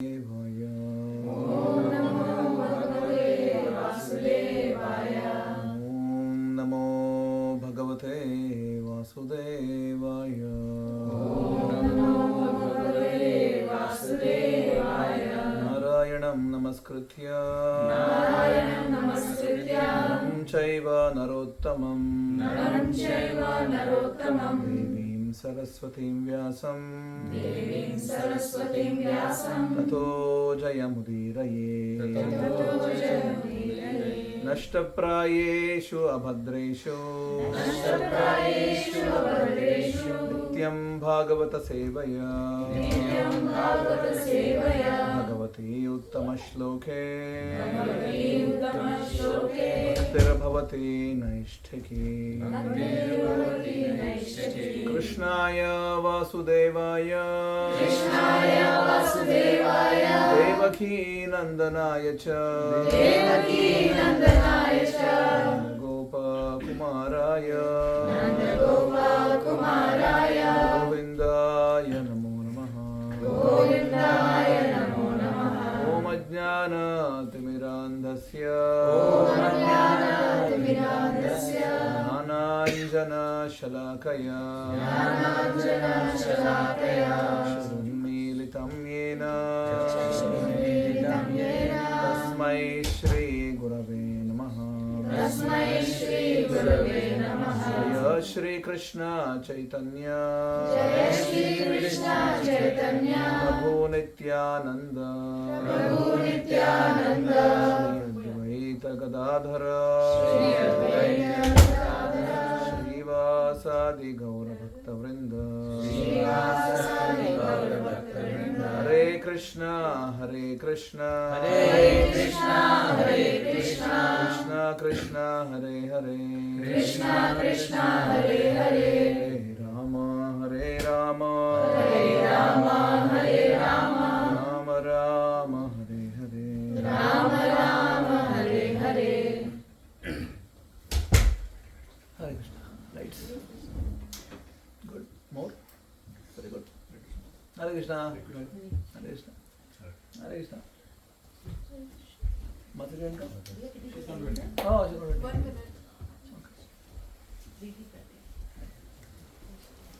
Vaya. Om Namo Bhagavate Vasudevaya. Om Namo Bhagavate Vasudevaya. Om Namo Bhagavate Vasudevaya. Narayanam Namaskritya Naram Chaiva Narottamam Devim Saraswatim Vyasam Tato Jayamudiraye Nashtaprayeshu Abhadreshu Nityam Bhagavata Sevaya Bhagavati Uttama Shloke Bhaktirabhavati Naishtaki Krishnaya Vasudevaya Devaki Nandanaya Cha Gopa Kumaraya Govindaya Namo Namaha Om Ajnana Timirandhasya Jnananjana Shalakaya Shurunmilitam Yena Tasmai Shri Gurave Namaha Jaya Shri Krishna Chaitanya Prabhu Nityananda Shri Advaita Gadadhara Shri Vasadi Gaura Bhakta Vrinda Hare Krishna Krishna Krishna Hare Hare Hare Rama Hare Rama Rama Rama Hare Hare Hare Krishna. Lights. Good. More. Very good. Hare Krishna. Hare Krishna. Hare Krishna. Mataji ka? Oh, she's not ready.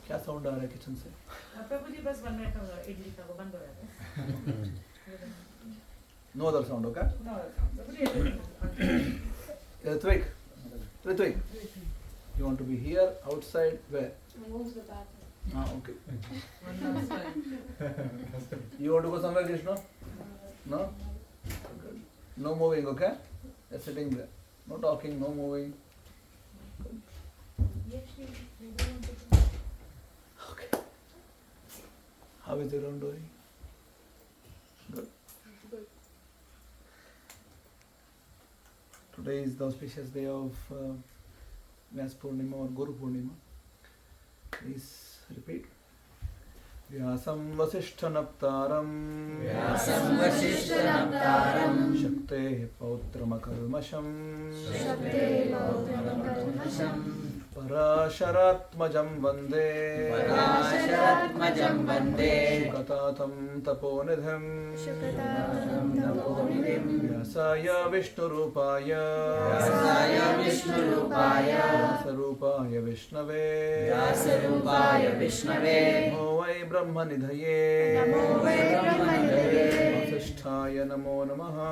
क्या sound आ रहा है kitchen से? प्रभु जी बस 1 minute होगा इडली का वो बंद हो रहा है. No other sound, okay? No other sound. Ritvik, you want to be here, outside, where? Ah, okay. You want to go somewhere, Krishna? No? Good. No moving, okay? Just sitting there. No talking, no moving. Okay. How is everyone doing? Good. Today is the auspicious day of Vyasa Purnima or Guru Purnima. Please repeat. Vyasam Vasishthanaptaram Shakte Pautramakalmasham Parasharatmajam Vande Shukatatam Taponidham Vyasaya Vishnurupaya Vyasarupaya Vishnave Namo Vai Brahmanidhaye Vasisthaya Namo Namaha.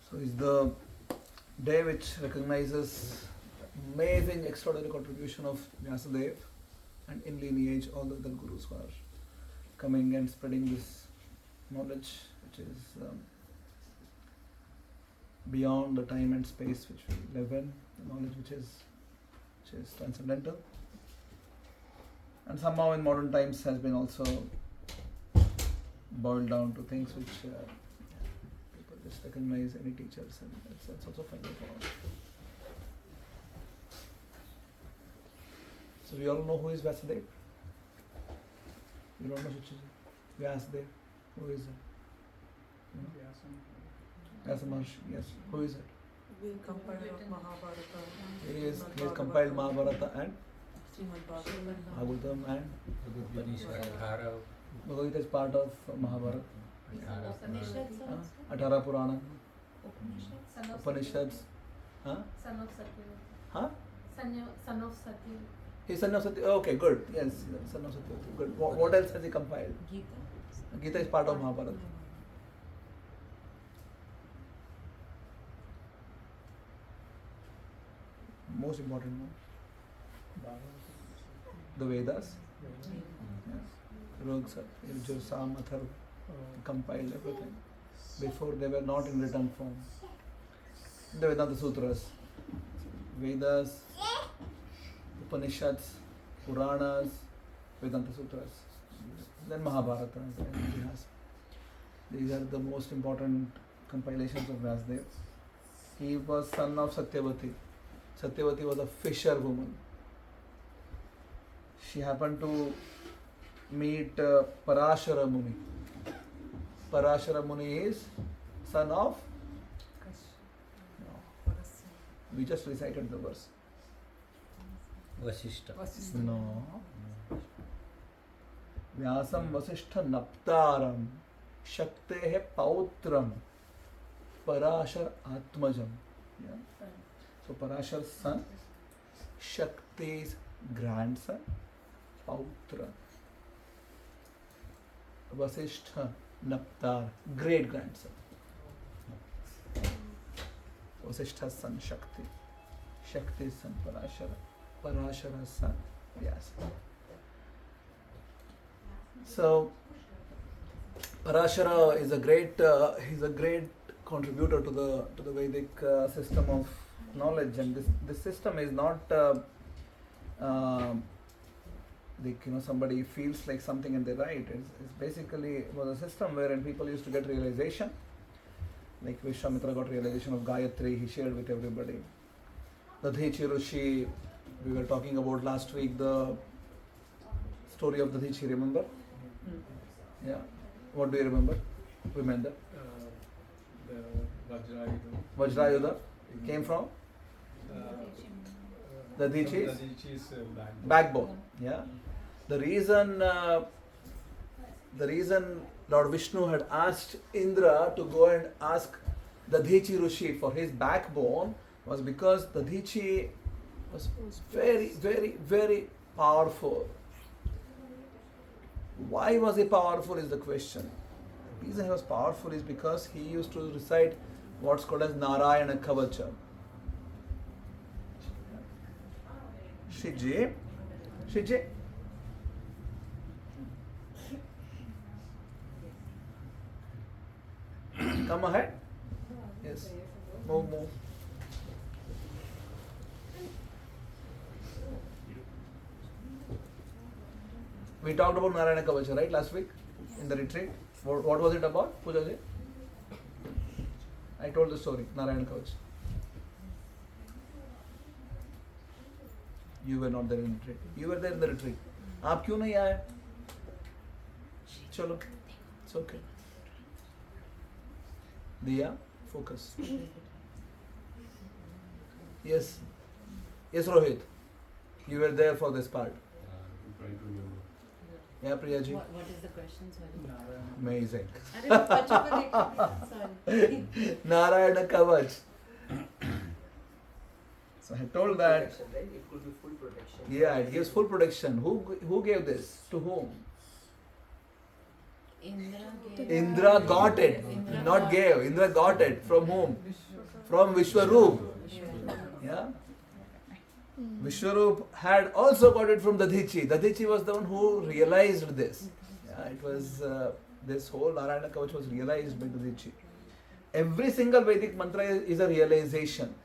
So it's the day which recognizes amazing, extraordinary contribution of Vyasadeva, and in lineage all the other gurus who are coming and spreading this knowledge which is beyond the time and space which we live in, the knowledge which is transcendental, and somehow in modern times has been also boiled down to things which people just recognize any teachers, and that's also fine for all. So we all know who is Vyasadeva. You don't know Vyasadeva. Who is it? Vyasa Maharshi, yes. Who is it? We compiled Mahabharata. He has compiled Mahabharata and Bhagavatam and Bhagavad Gita is part of Mahabharata. 18 Purana, Upanishads. Huh? Son of Satya. Huh? Son of Satya. He's son of Satya. Okay, good. Yes, son of Satya. Good. What else has he compiled? Gita is part of Mahabharata. Most important one. The Vedas. Rug, Yajur, Sam, Atharva compiled everything. Before they were not in written form. The Vedanta Sutras. Vedas, Upanishads, Puranas, Vedanta Sutras. Then Mahabharata and Vyasa. These are the most important compilations of Vyasadeva. He was son of Satyavati. Satyavati was a fisherwoman. She happened to meet Parashara Muni. Parashara Muni is son of? No. We just recited the verse. Vasishta. No. Vyasam Vasishta Naptaram Shaktehe Pautram Parashar Atmajam. Yeah. So Parashar's son, Shakti's grandson, Pautra. Vasishtha Naptar, great grandson. Vasishtha's son Shakti. Shakti's son Parashara. Parashara's son Vyasa. So Parashara is a great he's a great contributor to the Vedic system of knowledge, and this system is not somebody feels like something and they write. It's basically was a system wherein people used to get realization. Like Vishwamitra got realization of Gayatri, he shared with everybody. The Dhyāchi Rishi, we were talking about last week the story of the Dhyāchi, remember? Yeah. What do you remember? Remember? The Vajrayudha came from? The Dhyāchi's backbone. Yeah. The reason Lord Vishnu had asked Indra to go and ask the Dhyāchi Rishi for his backbone was because the Dhyāchi was very, very, very powerful. Why was he powerful is the question. The reason he was powerful is because he used to recite what's called as Narayana Kavacha. Shiji, come ahead. Yes, move. We talked about Narayana Kavacha, right, last week in the retreat. What was it about, Poojaji? I told the story, Narayana Kavacha. You were not there in the retreat. You were there in the retreat. आप क्यों नहीं आए? चलो, it's okay. Diya, focus. Yes, Rohit. You were there for this part. Yeah, Priya ji. What is the question? Sorry. Amazing. Sorry. Narayana Kavach. So I told that. Protection, right? It could be full protection. Yeah, it gives full protection. Who gave this? To whom? Indra got it. Not gave. Indra got it. From whom? From Vishwaroop. Yeah. Vishwaroop had also got it from the Dhyāchi. The Dhyāchi was the one who realized this. Yeah, it was this whole Narayana Kavach was realized by the Dhyāchi. Every single Vedic mantra is a realization.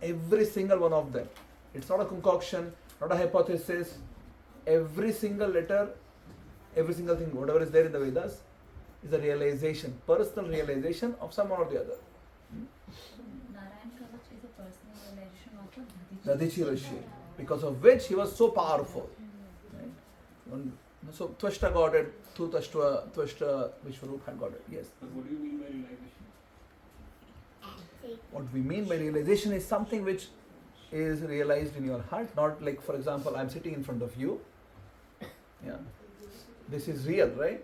Every single one of them. It's not a concoction, not a hypothesis. Every single letter, every single thing, whatever is there in the Vedas, is a realization, personal realization of someone or the other. Narayana Kavach is a personal realization of The Dhyāchi Rishi, because of which he was so powerful. Right? So Tvashta got it, through Tvashta Vishwaroop had got it. Yes. But what do you mean by realization? What we mean by realization is something which is realized in your heart, not like, for example, I'm sitting in front of you. Yeah, this is real, right?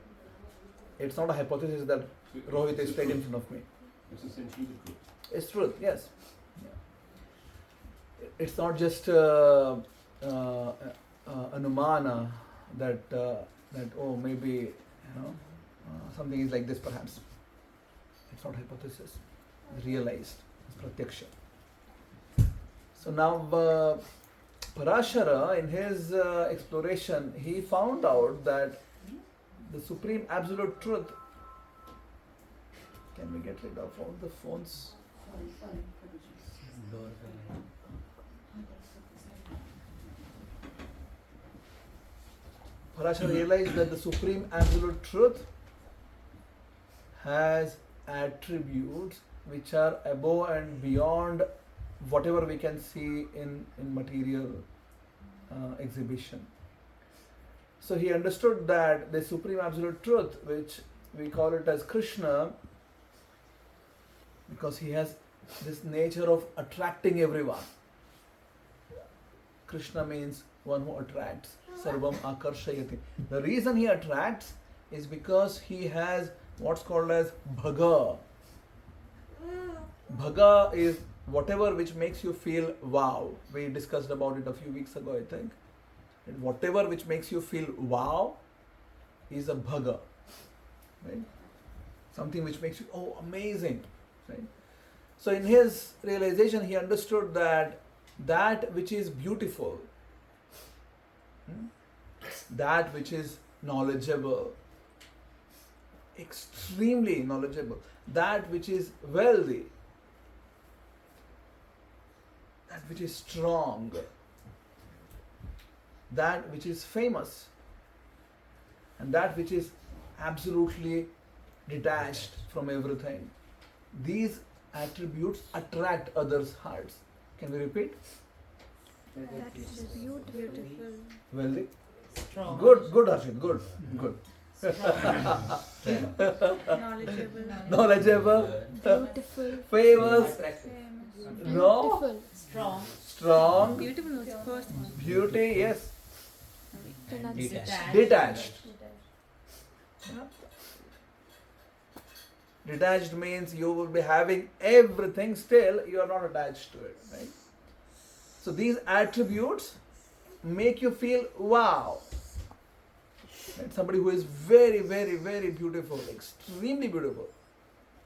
It's not a hypothesis that Rohit is straight in front of me. It's essentially the truth. It's truth, yes. Yeah. It's not just anumana that oh, maybe something is like this perhaps. It's not hypothesis. It's realized. It's pratyaksha. So now Parashara, in his exploration, he found out that the supreme absolute truth. Can we get rid of all the phones? Parashara realized that the supreme absolute truth has attributes which are above and beyond whatever we can see in material exhibition. So he understood that the supreme absolute truth, which we call it as Krishna, because he has this nature of attracting everyone. Krishna means one who attracts. Sarvam akarshayati. The reason he attracts is because he has what's called as bhaga. Bhaga is whatever which makes you feel wow. We discussed about it a few weeks ago, I think. And whatever which makes you feel wow is a bhaga. Right? Something which makes you, oh, amazing. Right? So in his realization, he understood that which is beautiful, that which is knowledgeable, extremely knowledgeable, that which is wealthy, that which is strong, that which is famous, and that which is absolutely detached from everything. These attributes attract others' hearts. Can we repeat? That is beautiful. Wealthy? Strong. Good, Harshit, good. Knowledgeable, Beautiful. famous, Famous. no, Beautiful. strong, Beautiful was the first one. beauty, yes, Then that's detached. Yeah. Detached means you will be having everything, still you are not attached to it, right? So these attributes make you feel wow. Right? Somebody who is very, very, very beautiful, extremely beautiful,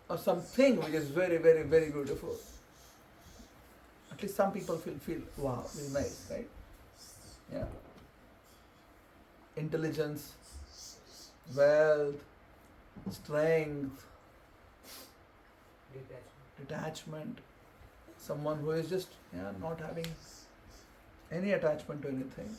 or something which is very, very, very beautiful. At least some people feel wow, very nice, right? Yeah. Intelligence, wealth, strength, detachment. Someone who is just not having any attachment to anything.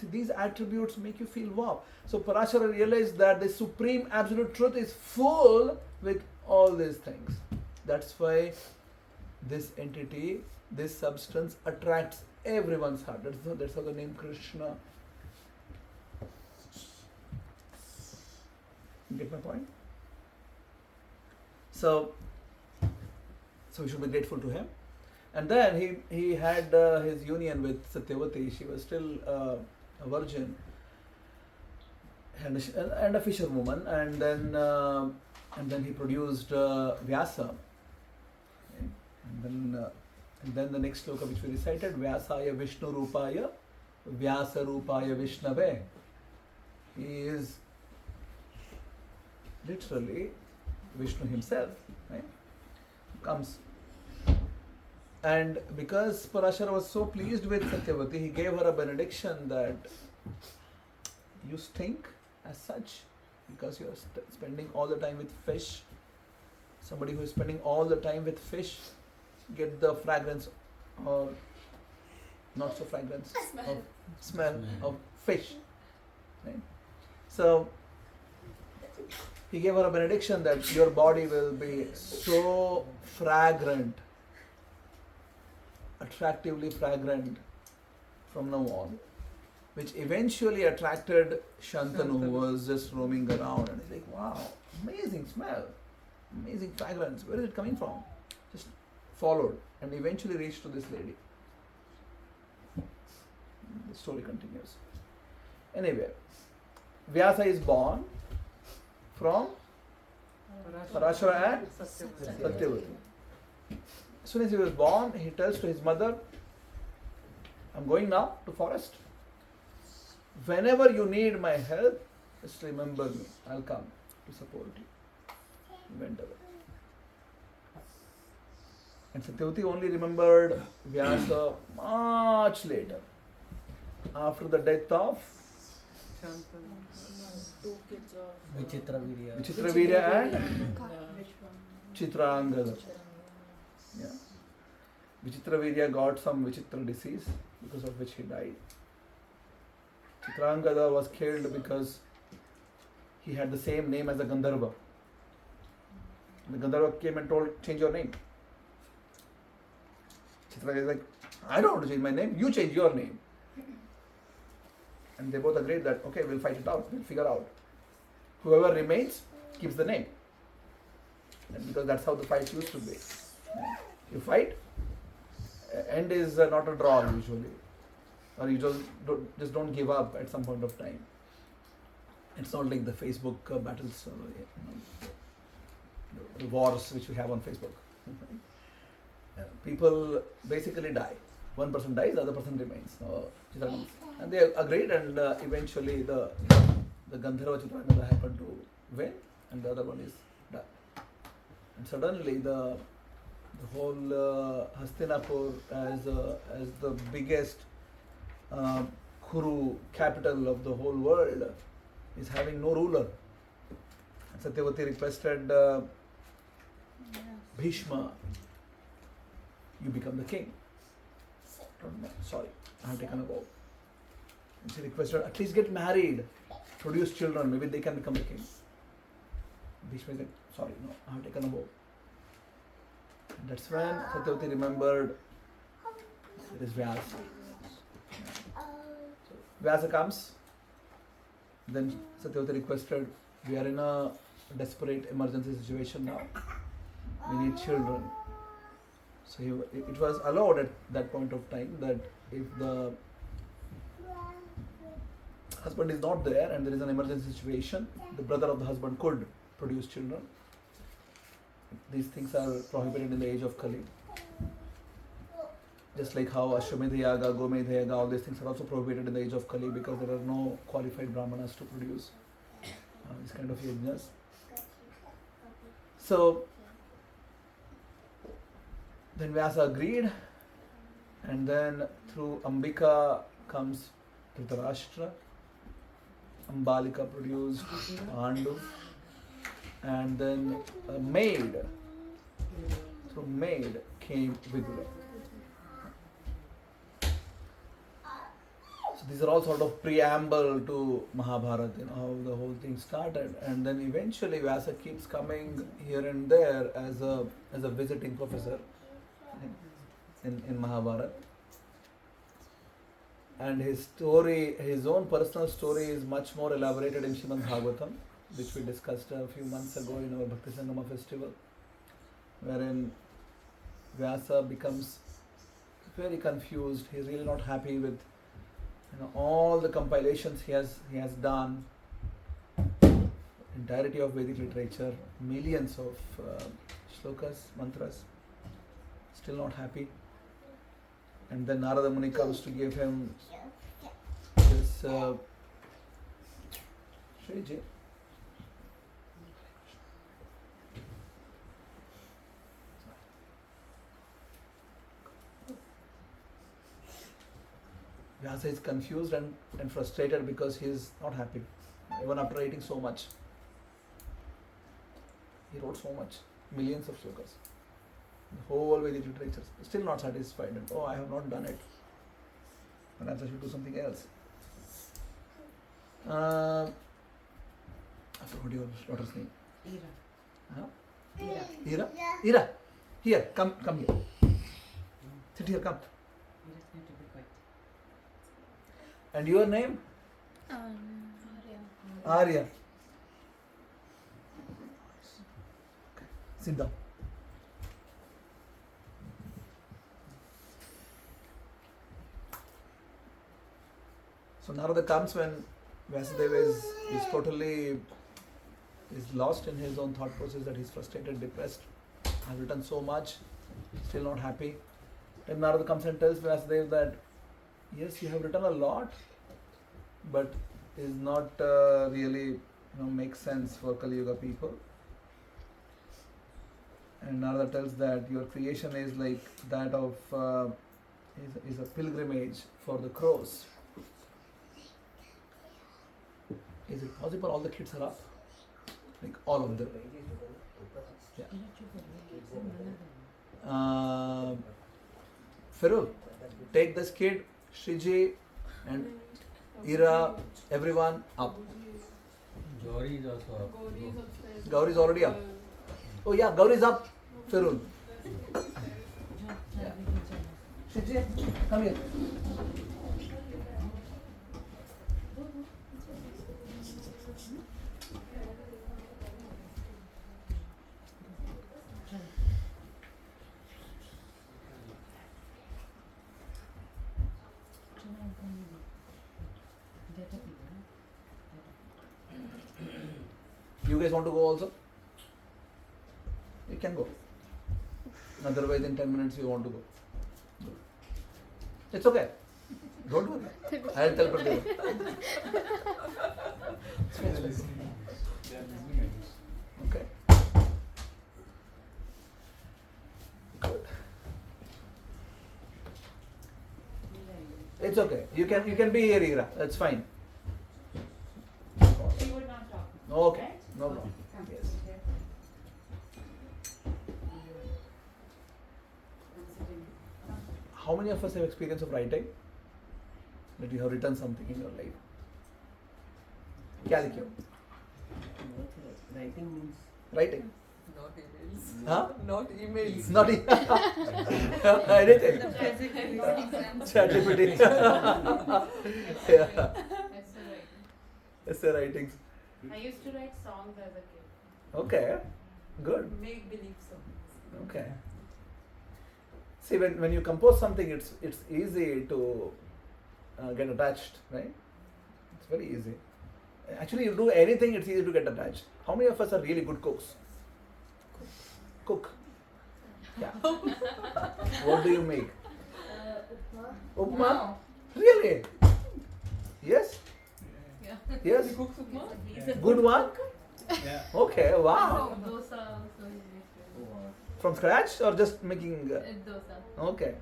See, these attributes make you feel wow. So Parashara realized that the supreme absolute truth is full with all these things. That's why this entity, this substance attracts everyone's heart. That's how the name Krishna. You get my point? So we should be grateful to him. And then he had his union with Satyavati. She was still a virgin and a fisherwoman. And then he produced Vyasa. Okay. And then the next sloka which we recited, Vyasaya Vishnu Rupaya, Vyasa Rupaya Vishnave. He is literally Vishnu himself, right? Comes. And because Parashara was so pleased with Satyavati, he gave her a benediction that you stink as such because you are spending all the time with fish. Somebody who is spending all the time with fish get the fragrance or not so fragrance of smell of fish. Right? So he gave her a benediction that your body will be so fragrant, attractively fragrant from now on, which eventually attracted Shantanu, who was just roaming around, and he's like, wow, amazing smell, amazing fragrance, where is it coming from? Just followed and eventually reached to this lady. The story continues. Anyway, Vyasa is born from Parashara and Satyavati. As soon as he was born, he tells to his mother, I'm going now to forest. Whenever you need my help, just remember me. I'll come to support you. He went away. And Satyavati only remembered Vyasa much later, after the death of Two kids of Vichitravirya and Chitrangada. Yeah. Vichitravirya got some Vichitra disease because of which he died. Chitrangada was killed because he had the same name as the Gandharva. The Gandharva came and told, change your name. Chitrangada is like, I don't want to change my name, you change your name. And they both agreed that, okay, we'll fight it out, we'll figure out. Whoever remains keeps the name. And because that's how the fight used to be. You fight, end is not a draw usually. Or you just don't give up at some point of time. It's not like the Facebook battles, the wars which we have on Facebook. People basically die. One person dies, the other person remains. And they agreed, and eventually the Gandharva Chitrangada happened to win, and the other one is died. And suddenly the whole Hastinapur as the biggest Kuru capital of the whole world is having no ruler. And Satyavati requested Bhishma, you become the king. Sorry, I have taken a vow. And she requested, at least get married, produce children, maybe they can become the king. Bhishma said, sorry, no, I have taken a vow. And that's when Satyavati remembered it is Vyasa. So Vyasa comes, then Satyavati requested, we are in a desperate emergency situation now. We need children. So it was allowed at that point of time that if the husband is not there and there is an emergency situation, the brother of the husband could produce children. These things are prohibited in the age of Kali. Just like how Ashwamedha Yaga, Gomedha Yaga, all these things are also prohibited in the age of Kali because there are no qualified brahmanas to produce these kind of yajnas. So then Vyasa agreed, and then through Ambika comes Dhritarashtra. Ambalika produced Pandu, and then a maid, through maid came Vidura. So these are all sort of preamble to Mahabharata, how the whole thing started, and then eventually Vyasa keeps coming here and there as a visiting professor in Mahabharata. And his story, his own personal story is much more elaborated in Śrīmad-Bhāgavatam, which we discussed a few months ago in our Bhakti Sangama festival, wherein Vyasa becomes very confused. He's really not happy with all the compilations he has done, entirety of Vedic literature, millions of shlokas, mantras, still not happy. And then Narada Muni comes to give him this Shriji. Vyasa is confused and frustrated because he is not happy, even after writing so much. He wrote so much, millions of shlokas. The whole Vedic literature, still not satisfied. And, I have not done it. Perhaps I should do something else. I forgot your daughter's name. Ira. Huh? Ira? Ira! Here, come here. Sit here, come. Ira's going to be quiet. And your name? Arya. Sit down. So Narada comes when Vyasadeva is totally lost in his own thought process, that he's frustrated, depressed, has written so much, still not happy. Then Narada comes and tells Vyasadeva that yes, you have written a lot, but is not really makes sense for Kali Yuga people. And Narada tells that your creation is like that of is a pilgrimage for the crows. Is it possible all the kids are up? Like all of them. Yeah. Firul, take this kid, Shiji and Ira, everyone up. Gauri is also up. Gauri is already up. Oh yeah, Gauri is up. Firul. Yeah. Shiji, come here. You guys want to go also? You can go. Otherwise in 10 minutes you want to go. It's okay. Don't worry. I'll tell Pradeep. Okay. Good. It's okay. You can be here, Ira. That's fine. She would not talk. Okay. Right? No problem. Yes. How many of us have experience of writing? That you have written something in your life? क्या लिखे हो? Writing means Writing. Not emails. Huh? Not emails. Not anything. ChatGPT. Yeah. Essay writings. I used to write songs as a kid. Okay. Good. Make believe songs. Okay. See, when you compose something, it's easy to get attached, right? It's very easy. Actually, you do anything, it's easy to get attached. How many of us are really good cooks? Cook. Yeah. What do you make? Upma. Really? Yes? Yeah. Yes? He cooks upma? Good one? Yeah. Okay, wow. Dosa also is From scratch or just making? dosa. Okay.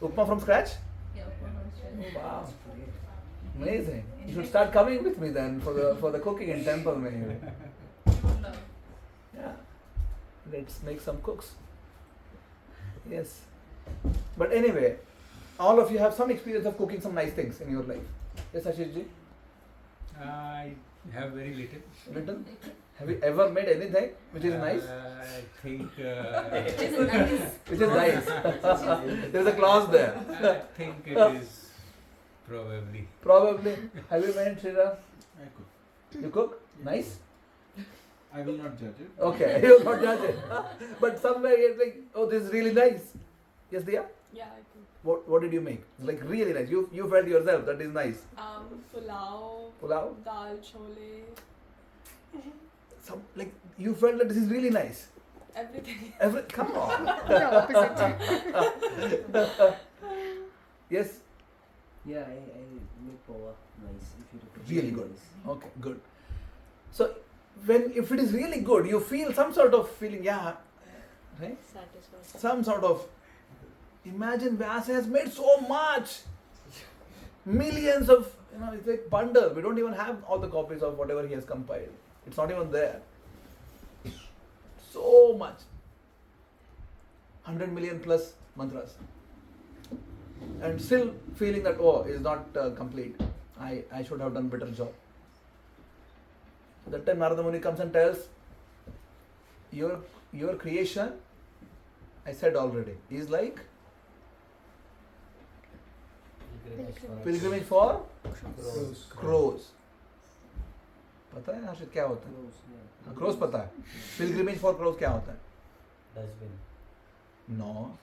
Upma from scratch? Yeah, Oh, wow. Amazing. You should start coming with me then for the cooking in temple maybe. Yeah. Let's make some cooks. Yes. But anyway, all of you have some experience of cooking some nice things in your life. Yes, Ashish ji? I have very little. Little? Have you ever made anything which is nice? I think. Which is nice. There's a clause there. I think it is probably. Probably. Have you made, Sriram? I cook. You cook? Nice? I will not judge it. Okay, you not judge it. But somewhere you're like, oh, this is really nice. Yes, Diya? Yeah, I cook. What did you make? Like really nice. You felt yourself that is nice. Pulao, Pulao? dal chole, Some like you felt that this is really nice. everything. Come on. The opposite. Yes. yeah, I make pova nice. If you Really good. Okay, good. So if it is really good, you feel some sort of feeling, yeah, right? Satisfied. Some sort of. Imagine Vyasa has made so much. Millions of, it's like bundle. We don't even have all the copies of whatever he has compiled. It's not even there. So much. 100 million plus mantras. And still feeling that, is not complete. I should have done better job. That time Narada Muni comes and tells, your creation, I said already, is like pilgrimage for crows. पता है आशित क्या होता है? Crows पता है. Pilgrimage for crows क्या होता है? Dustbin. No,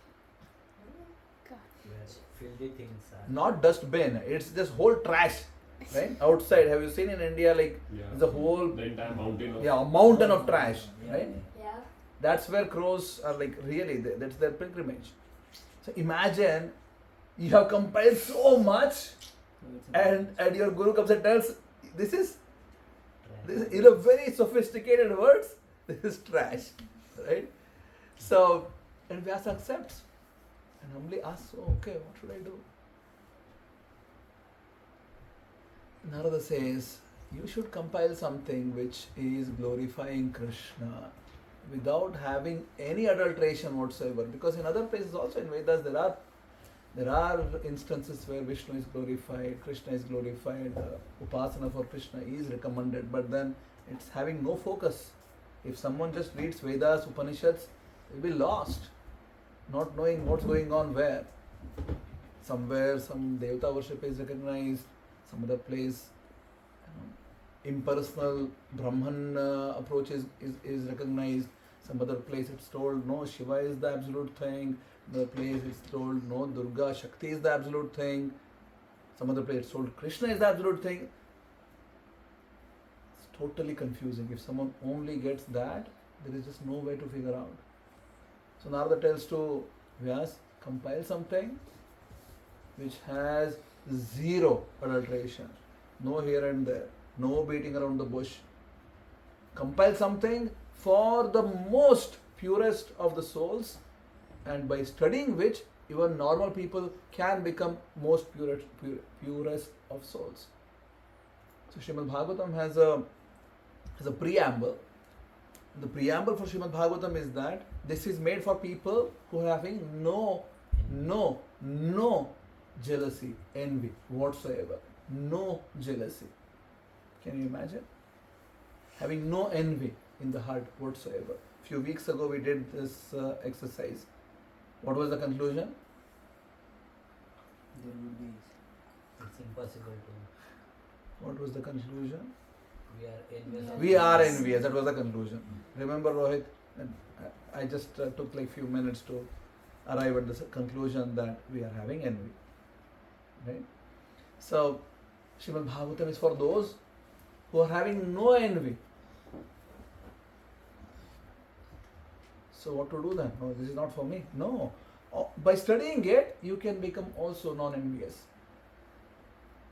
Yes. Filthy things are. not dustbin. It's just whole trash. right? Outside, have you seen in India, like, Yeah. the whole, The entire mountain of yeah, a mountain of trash, Yeah, right? Yeah. That's where crows are, like, really, that's their pilgrimage. So imagine you have compiled so much, and your guru comes and tells, this is in a very sophisticated words, this is trash, right? So, and Vyasa accepts and humbly asks, oh, okay, what should I do? Narada says, you should compile something which is glorifying Krishna without having any adulteration whatsoever. Because in other places also in Vedas there are instances where Vishnu is glorified, Krishna is glorified, upasana for Krishna is recommended, but then it's having no focus. If someone just reads Vedas, Upanishads, they'll be lost, not knowing what's going on where. Somewhere some Devata worship is recognized, some other place impersonal Brahman approach is recognized, some other place it's told no, Shiva is the absolute thing, another place it's told no, Durga, Shakti is the absolute thing, some other place it's told Krishna is the absolute thing. It's totally confusing. If someone only gets that, there is just no way to figure out. So Narada tells to Vyas, compile something which has zero adulteration, no here and there, no beating around the bush. Compile something for the most purest of the souls, and by studying which even normal people can become most purest of souls. So Śrīmad-Bhāgavatam has a preamble. The preamble for Śrīmad-Bhāgavatam is that this is made for people who are having no jealousy, envy whatsoever. No jealousy. Can you imagine? Having no envy in the heart whatsoever. Few weeks ago we did this exercise. What was the conclusion? There would be. It's impossible to. What was the conclusion? We are envious. We are envious. That was the conclusion. Remember, Rohit? And I just took like few minutes to arrive at the conclusion that we are having envy. Right? So, Śrīmad-Bhāgavatam is for those who are having no envy. So what to do then? No, this is not for me. No. By studying it, you can become also non-envious.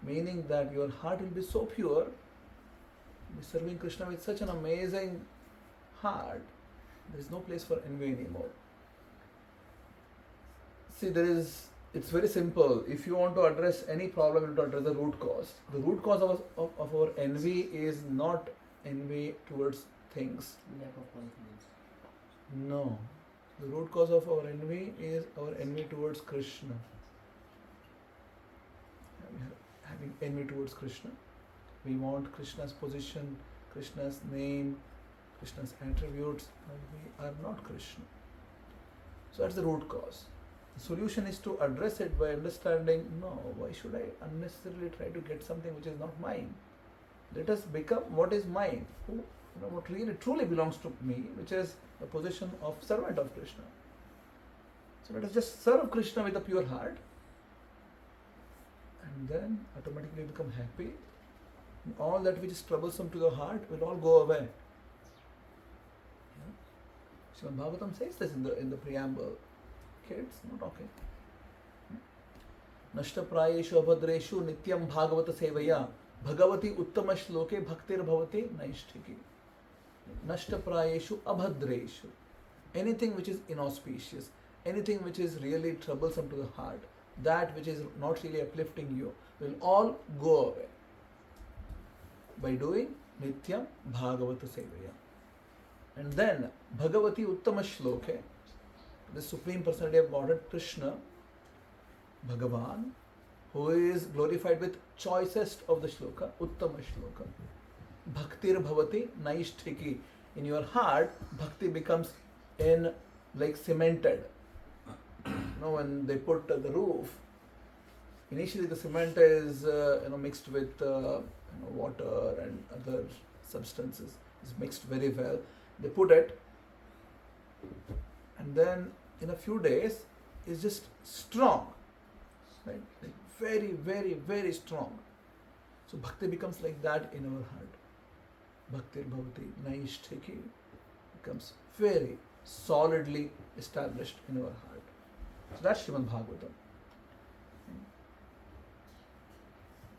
Meaning that your heart will be so pure, be serving Krishna with such an amazing heart, there is no place for envy anymore. See, it's very simple. If you want to address any problem, you have to address the root cause. The root cause of our envy is not envy towards things. Lack of confidence. No. The root cause of our envy is our envy towards Krishna. We are having envy towards Krishna. We want Krishna's position, Krishna's name, Krishna's attributes, but we are not Krishna. So that's the root cause. The solution is to address it by understanding, no, why should I unnecessarily try to get something which is not mine? Let us become what is mine, what really truly belongs to me, which is the position of servant of Krishna. So let us just serve Krishna with a pure heart, and then automatically become happy. And all that which is troublesome to your heart will all go away. Yeah? Śrīmad-Bhāgavatam says this in the preamble. Kids, not okay. Nashta prayeshu abhadreshu nityam bhagavata sevaya bhagavati uttama shloke bhaktir bhavati naishtiki. Nashta prayeshu abhadreshu. Anything which is inauspicious, anything which is really troublesome to the heart, that which is not really uplifting you, will all go away by doing nityam bhagavata sevaya. And then bhagavati uttama shloke, the Supreme Personality of Godhead, Krishna, Bhagavan, who is glorified with choicest of the shloka, Uttama shloka. Bhaktir bhavati naishtiki. In your heart, bhakti becomes like cemented. When they put the roof, initially the cement is mixed with water and other substances. It's mixed very well. They put it, and then in a few days it's just strong, right? Like very, very, very strong. So bhakti becomes like that in our heart. Bhaktir bhavati naishtiki becomes very solidly established in our heart. So that's Śrīmad-Bhāgavatam.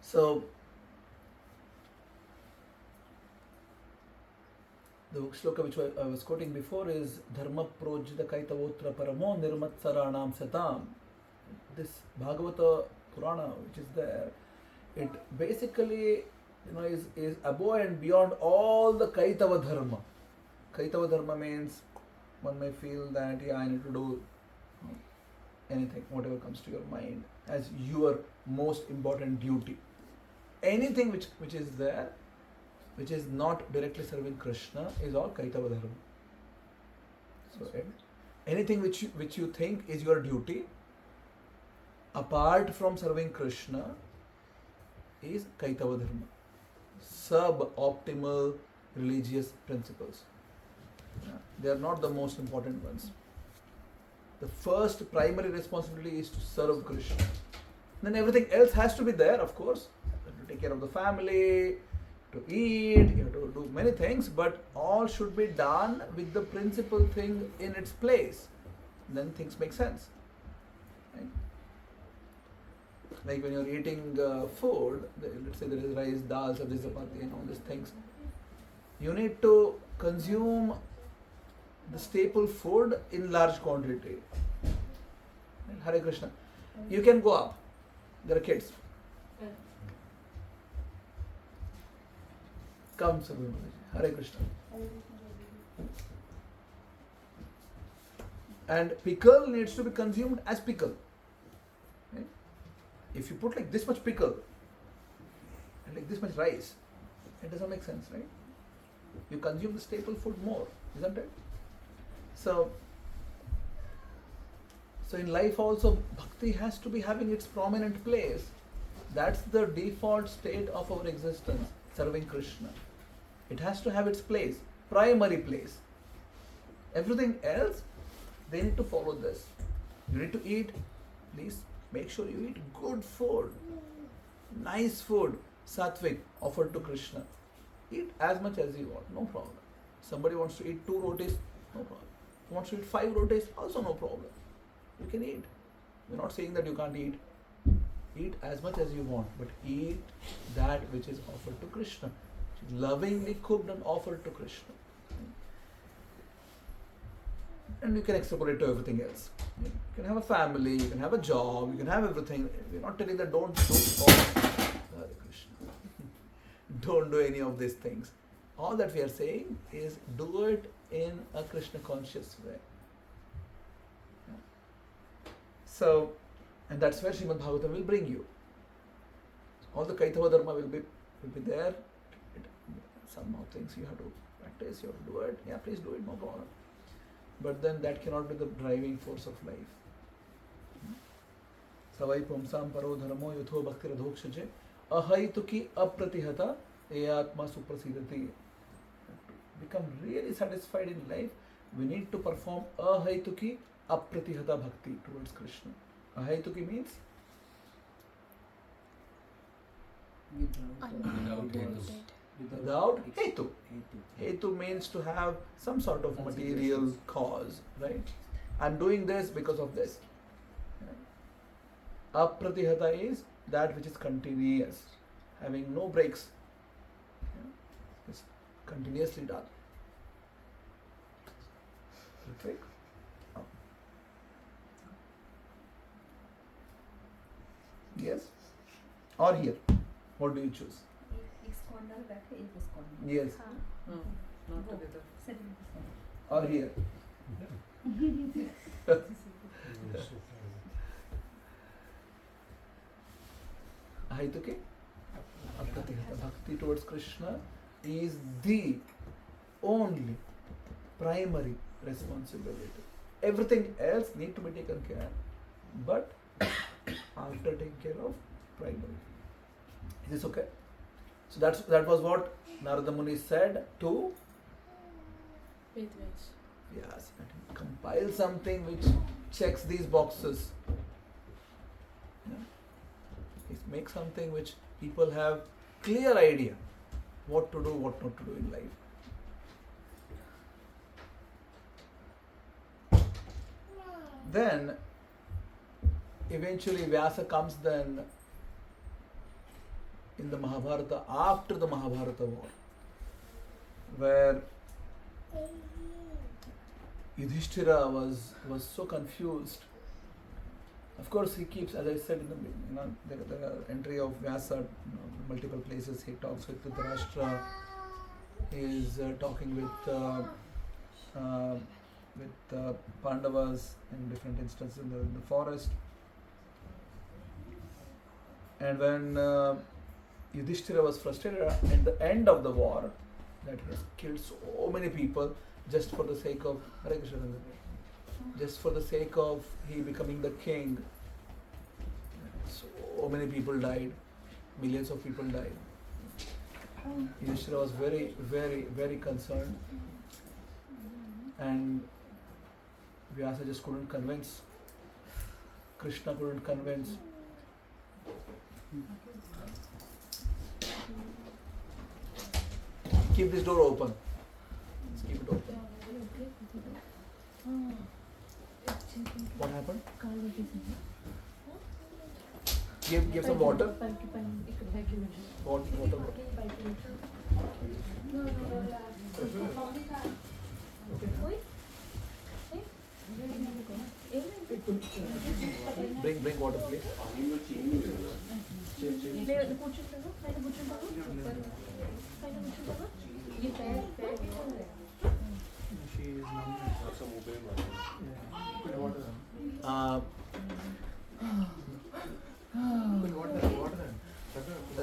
So the shloka which I was quoting before is Dharma projita kaitavotra paramo nirmatsaranam satam. This Bhagavata Purana which is there, it basically is above and beyond all the Kaitava Dharma. Kaitava Dharma means one may feel that I need to do anything, whatever comes to your mind as your most important duty. Anything which is there, which is not directly serving Krishna, is all Kaitava Dharma. So anything which you think is your duty, apart from serving Krishna, is Kaitava Dharma. Suboptimal religious principles. They are not the most important ones. The first primary responsibility is to serve Krishna. Then everything else has to be there, of course. You have to take care of the family, to eat, you have to do many things, but all should be done with the principal thing in its place. Then things make sense. Right? Like when you're eating food, let's say there is rice, dal, sabji, chapati and all these things. You need to consume the staple food in large quantity. Hare Krishna. You can go up. There are kids. Come, Sabhi. Hare Krishna. And pickle needs to be consumed as pickle. Right? If you put like this much pickle and like this much rice, it doesn't make sense, right? You consume the staple food more, isn't it? So in life also, bhakti has to be having its prominent place. That's the default state of our existence, serving Krishna. It has to have its place, primary place. Everything else, they need to follow this. You need to eat, please make sure you eat good food, nice food, sattvic, offered to Krishna. Eat as much as you want, no problem. Somebody wants to eat 2 rotis, no problem. Wants to eat 5 rotis, also no problem. You can eat. We're not saying that you can't eat. Eat as much as you want, but eat that which is offered to Krishna. Lovingly cooked and offered to Krishna. And you can extrapolate to everything else. You can have a family, you can have a job, you can have everything. We're not telling that don't do all. Hare Krishna. Don't do any of these things. All that we are saying is do it in a Krishna conscious way. So, and that's where Śrīmad-Bhāgavatam will bring you. All the Kaitava Dharma will be there. Somehow things you have to practice, you have to do it. Yeah, please do it, no problem. But then that cannot be the driving force of life. Savai pumsam paro dharmo yutho bhakti radhokshaje ahaituki apratihata eyatma suprasidati. To become really satisfied in life, we need to perform ahaituki apratihata bhakti towards Krishna. Ahaituki means without hetu. Hetu means to have some sort of material cause, right? I'm doing this because of this. Apratihata is that which is continuous, having no breaks. It's continuously done. Okay? Yes? Or here? What do you choose? ISKCON बैठे एक ISKCON. Yes. Not together. Or here? Ahaituki apratihata bhakti towards Krishna is the only primary responsibility. Everything else need to be taken care, but after taking care of primary. Is this okay? So that was what Narada Muni said to Vyasa. Compile something which checks these boxes. Make something which people have clear idea what to do, what not to do in life. Then eventually Vyasa comes then in the Mahabharata, after the Mahabharata war, where Yudhishthira was so confused. Of course, he keeps, as I said in the there are entry of Vyasa, multiple places. He talks with Dhritarashtra. He is talking with Pandavas in different instances in the forest. And when Yudhishthira was frustrated at the end of the war, that he has killed so many people just for the sake of Hare Krishna, just for the sake of he becoming the king. So many people died, millions of people died. Yudhishthira was very, very, very concerned, and Vyasa just couldn't convince. Krishna couldn't convince. Keep this door open. Let's keep it open. What happened? Give some water. Water. Bring water, please.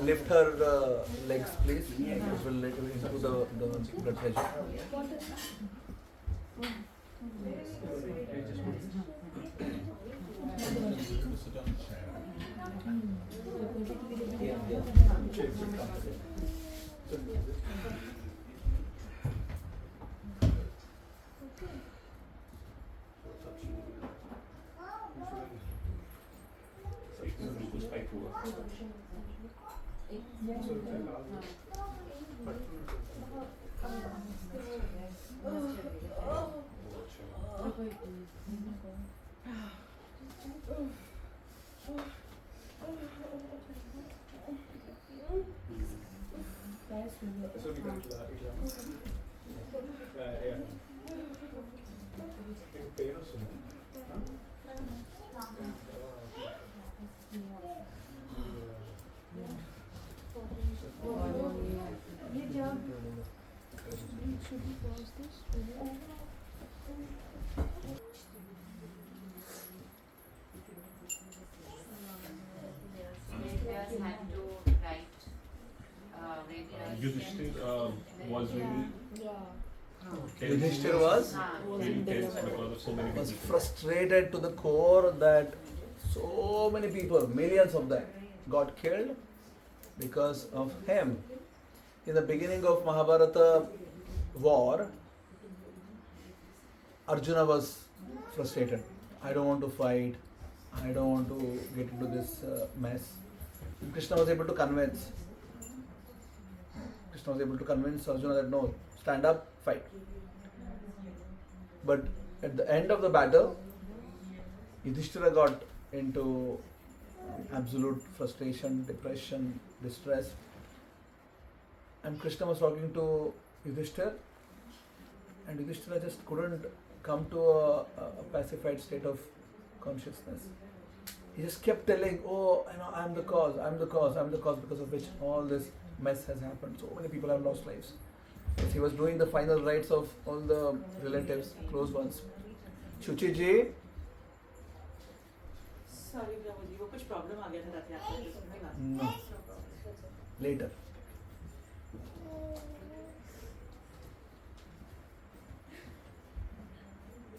Lift her legs, please. It will improve the blood pressure. Yudhishthira was really Yudhishthira was really tense because of so many was people. frustrated to the core that so many people, millions of them, got killed because of him. In the beginning of Mahabharata war, Arjuna was frustrated. I don't want to fight. I don't want to get into this mess. And Krishna was able to convince. Krishna was able to convince Arjuna that no, stand up, fight. But at the end of the battle, Yudhishthira got into absolute frustration, depression, distress. And Krishna was talking to Yudhishthira, and Yudhishthira just couldn't come to a pacified state of consciousness. He just kept telling, oh, I'm the cause, because of which all this mess has happened. So many people have lost lives. Yes, he was doing the final rites of all the relatives, close ones. Shuchi ji, Sorry, Prabhuji, वो कुछ problem आ गया था रात यात्रा के समय no, later.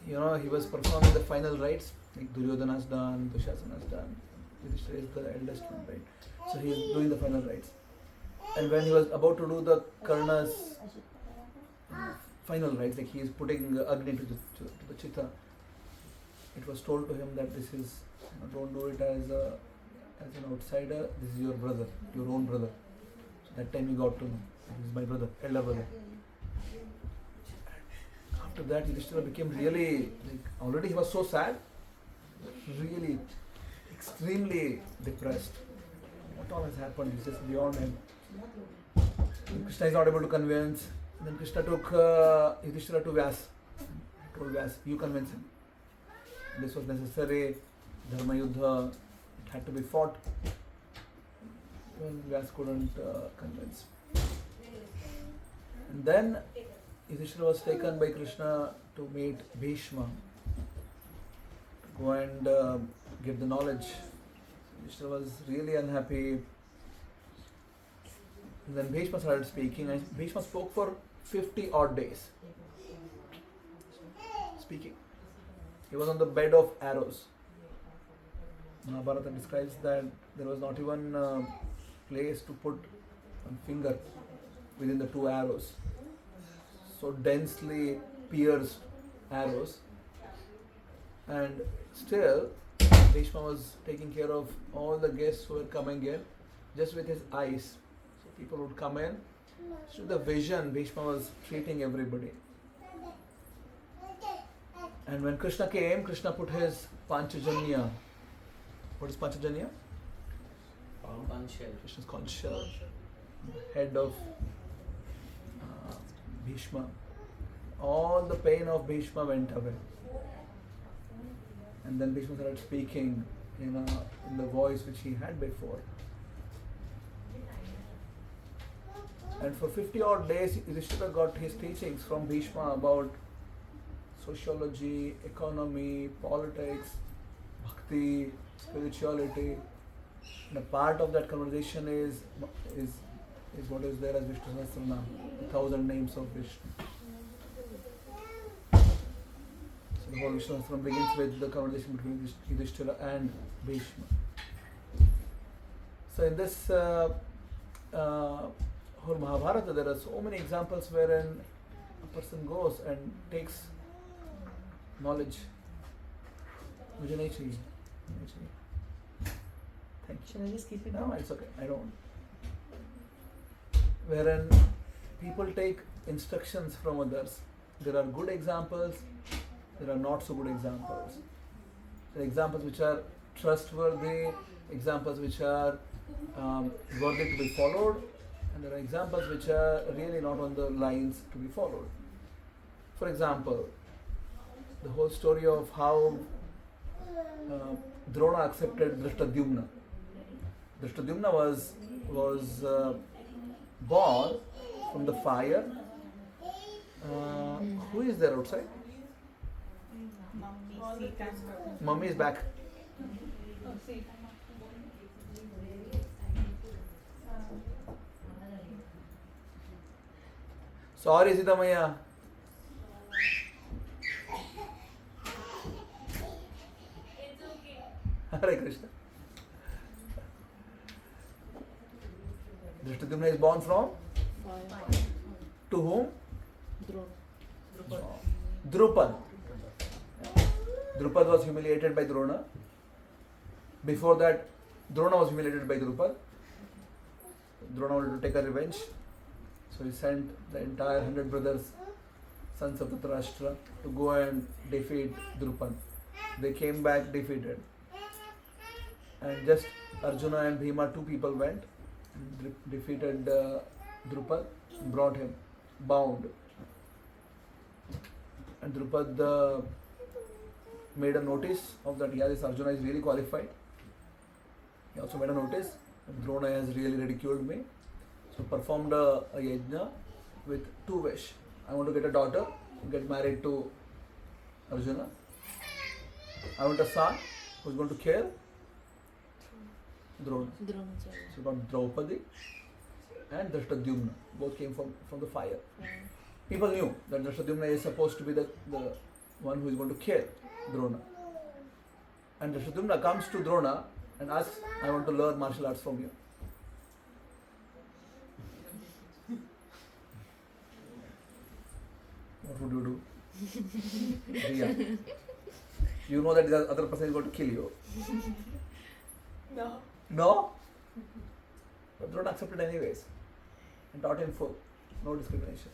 He was performing the final rites, like Duryodhana has done, Dushasana has done. Yudhishthira is the eldest one, right? So he is doing the final rites. And when he was about to do the Karna's final rites, like he is putting Agni to the Chitta, it was told to him that this is, don't do it as an outsider, this is your brother, your own brother. So That time he got to know. He's my brother, elder brother. After that, Yudhishthira became really, already he was so sad, really extremely depressed. What all has happened is just beyond him. And Krishna is not able to convince. Then Krishna took Yudhishthira to Vyasa. He told Vyasa, you convince him. This was necessary. Dharma Yuddha, it had to be fought. When Vyasa couldn't convince. And then Yudhishthira was taken by Krishna to meet Bhishma, to go and get the knowledge. Yudhishthira was really unhappy. And then Bhishma started speaking, and Bhishma spoke for 50 odd days. Speaking. He was on the bed of arrows. Mahabharata describes that there was not even a place to put one finger within the two arrows. So densely pierced arrows. And still, Bhishma was taking care of all the guests who were coming in just with his eyes. So people would come in. So the vision, Bhishma was treating everybody. And when Krishna came, Krishna put his Panchajanya. What is Panchajanya? Conch shell. Krishna's conch shell. Head of Bhishma. All the pain of Bhishma went away. And then Bhishma started speaking in the voice which he had before. And for 50 odd days, Yudhishthira got his teachings from Bhishma about sociology, economy, politics, bhakti, spirituality. And a part of that conversation is what is there as Vishnu Sahasranam, the 1,000 names of Vishnu. So the whole Vishnu Sahasranam begins with the conversation between Yudhishthira and Bhishma. So in this whole Mahabharata, there are so many examples wherein a person goes and takes knowledge. Mujhe nahi chahiye. Thank you. Shall I just keep it No, down? it's okay. I don't. Wherein people take instructions from others. There are good examples, there are not so good examples. There are examples which are trustworthy, examples which are worthy to be followed, and there are examples which are really not on the lines to be followed. For example, the whole story of how Drona accepted Drishtadyumna. Drishtadyumna was born from the fire. Who is there outside? Mummy is back. Sorry, Sita Maya. Hare Krishna. Drishtadyumna is born from? To whom? Drupad. Drupad was humiliated by Drona. Before that, Drona was humiliated by Drupad. Drona wanted to take a revenge. So he sent the entire 100 brothers, sons of Dhritarashtra, to go and defeat Drupad. They came back defeated. And just Arjuna and Bhima, two people went and defeated Drupad, brought him bound. And Drupad made a notice of that, yeah, this Arjuna is really qualified. He also made a notice that Drona has really ridiculed me. So performed a yajna with two wish. I want to get a daughter, get married to Arjuna. I want a son who is going to kill Drona. So got Draupadi and Drishtadyumna. Both came from the fire. People knew that Drishtadyumna is supposed to be the one who is going to kill Drona. And Drishtadyumna comes to Drona and asks, I want to learn martial arts from you. What would you do? Riya. You know that the other person is going to kill you. No. No? But Drona accepted anyways. and taught in full. No discrimination.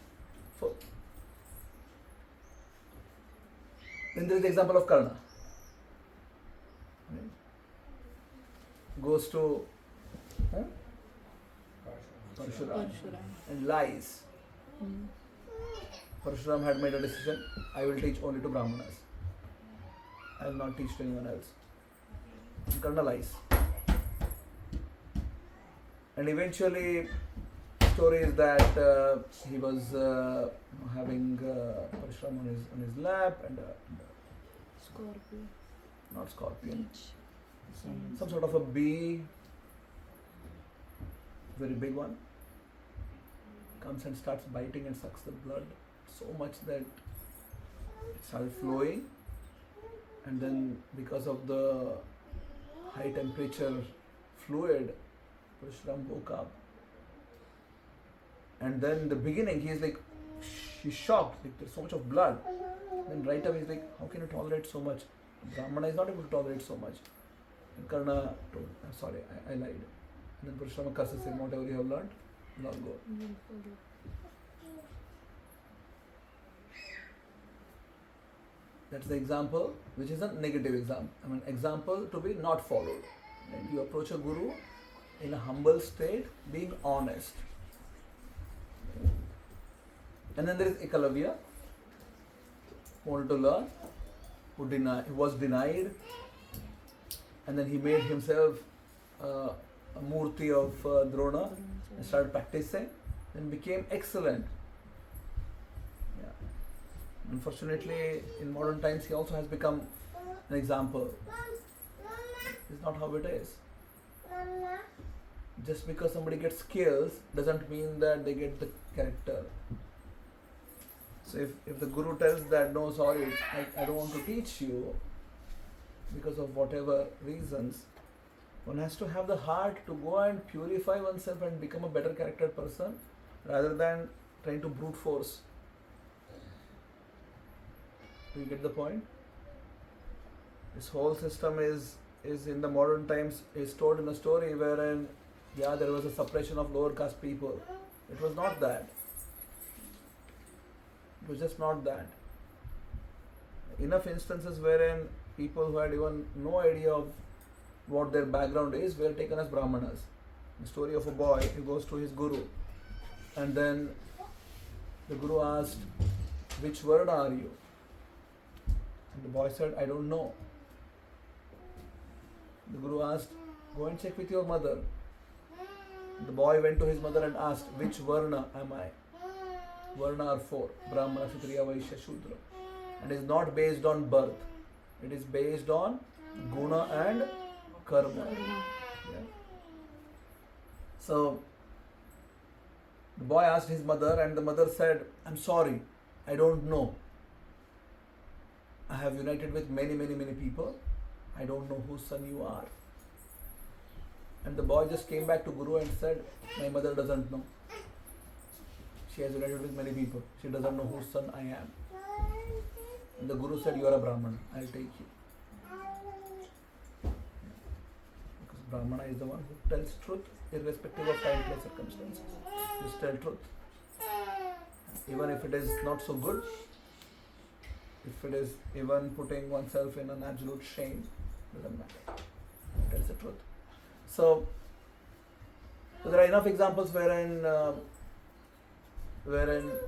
Full. Then there is the example of Karna. Right? Goes to Parshuram and lies. Parshuram had made a decision, I will teach only to Brahmanas. I will not teach to anyone else. And Karna lies. And eventually, story is that he was having Parshuram on his lap and Scorpio. not scorpion, some sort of a bee, very big one, comes and starts biting and sucks the blood so much that it started flowing, and then because of the high temperature fluid, Parshuram woke up. And then in the beginning he is like, he's shocked, like there's so much of blood. Then right away he's like, how can you tolerate so much? Brahmana is not able to tolerate so much. And Karna told, sorry, I lied. And then Parshuram curses him, whatever you have learned, now go. That's the example, which is a negative example. I mean, example to be not followed. Right? You approach a guru in a humble state, being honest. And then there is Ekalavya, who wanted to learn, who was denied, and then he made himself a murti of Drona and started practicing, and became excellent. Yeah. Unfortunately, in modern times, he also has become an example. It's not how it is. Just because somebody gets skills doesn't mean that they get the character. So if the guru tells that, no, sorry, I don't want to teach you because of whatever reasons, one has to have the heart to go and purify oneself and become a better charactered person rather than trying to brute force. Do you get the point? This whole system is in the modern times is told in a story wherein, yeah, there was a suppression of lower caste people. It was not that. It was just not that. Enough instances wherein people who had even no idea of what their background is were taken as Brahmanas. The story of a boy who goes to his guru, and then the guru asked, which Varna are you? And the boy said, I don't know. The guru asked, go and check with your mother. The boy went to his mother and asked, which Varna am I? Varna are four, Brahmana, Kshatriya, Vaishya, Shudra. And it is not based on birth. It is based on guna and karma. Yeah. So, the boy asked his mother, and the mother said, I'm sorry, I don't know. I have united with many people. I don't know whose son you are. And the boy just came back to Guru and said, my mother doesn't know. She has united with many people. She doesn't know whose son I am. And the Guru said, you are a Brahmana. I'll take you. Because Brahmana is the one who tells truth irrespective of time, place, circumstances. Just tell truth. Even if it is not so good, if it is even putting oneself in an absolute shame, doesn't matter. Tells the truth. So there are enough examples wherein a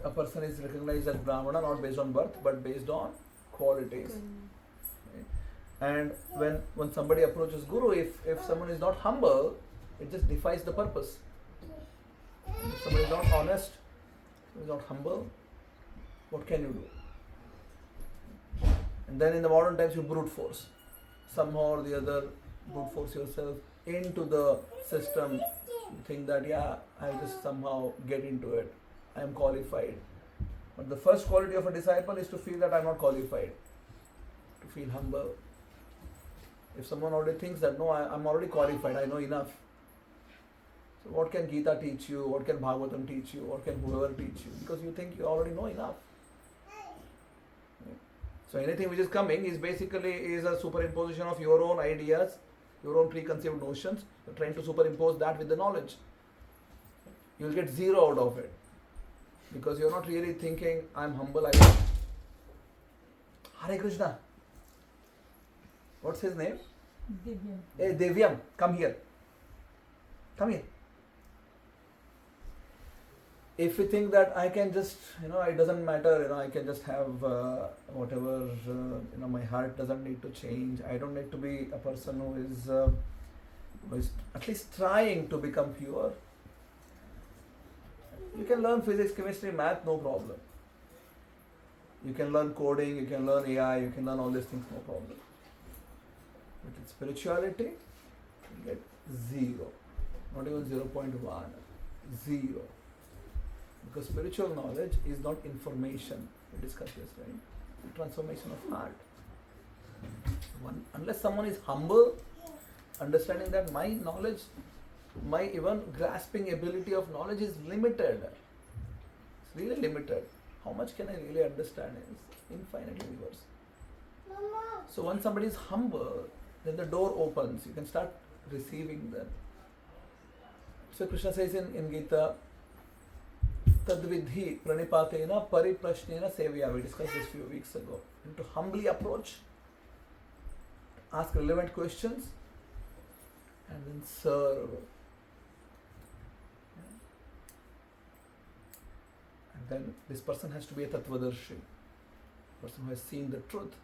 person is recognized as Brahmana not based on birth but based on qualities. Right? And when somebody approaches Guru, if someone is not humble, it just defies the purpose. If somebody is not honest, is not humble, what can you do? And then in the modern times you brute force. Somehow or the other, brute force yourself into the system. You think that, yeah, I'll just somehow get into it. I am qualified. But the first quality of a disciple is to feel that I am not qualified. To feel humble. If someone already thinks that, no, I am already qualified, I know enough. So what can Gita teach you? What can Bhagavatam teach you? What can whoever teach you? Because you think you already know enough. So anything which is coming is basically a superimposition of your own ideas, your own preconceived notions. You're trying to superimpose that with the knowledge. you'll get zero out of it. Because you're not really thinking, I'm humble, Hare Krishna. What's his name? Hey Devyam, come here. Come here. If we think that I can just, it doesn't matter, I can just have whatever, my heart doesn't need to change. I don't need to be a person who is at least trying to become pure. You can learn physics, chemistry, math, no problem. You can learn coding, you can learn AI, you can learn all these things, no problem. But in spirituality, you get zero. Not even 0.1. Zero. Because spiritual knowledge is not information. We discussed this, right? The transformation of heart. Unless someone is humble, understanding that my knowledge, my even grasping ability of knowledge is limited. It's really limited. How much can I really understand? It's infinite universe. So once somebody is humble, then the door opens. You can start receiving them. So Krishna says in Gita, Tadvidhi pranipatena pariprashnena sevya. We discussed this few weeks ago. And to humbly approach, ask relevant questions, and then serve. And then this person has to be a tattva-darśī, person who has seen the truth.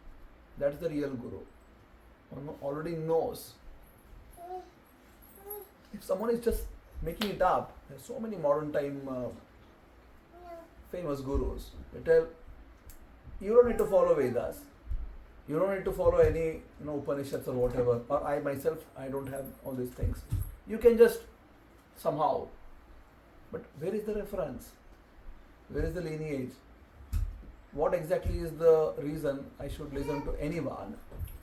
That's the real guru. One who already knows. If someone is just making it up, there's so many modern time famous gurus. They tell, you don't need to follow Vedas. You don't need to follow any Upanishads or whatever. Or I myself, I don't have all these things. You can just somehow. But where is the reference? Where is the lineage? What exactly is the reason I should listen to anyone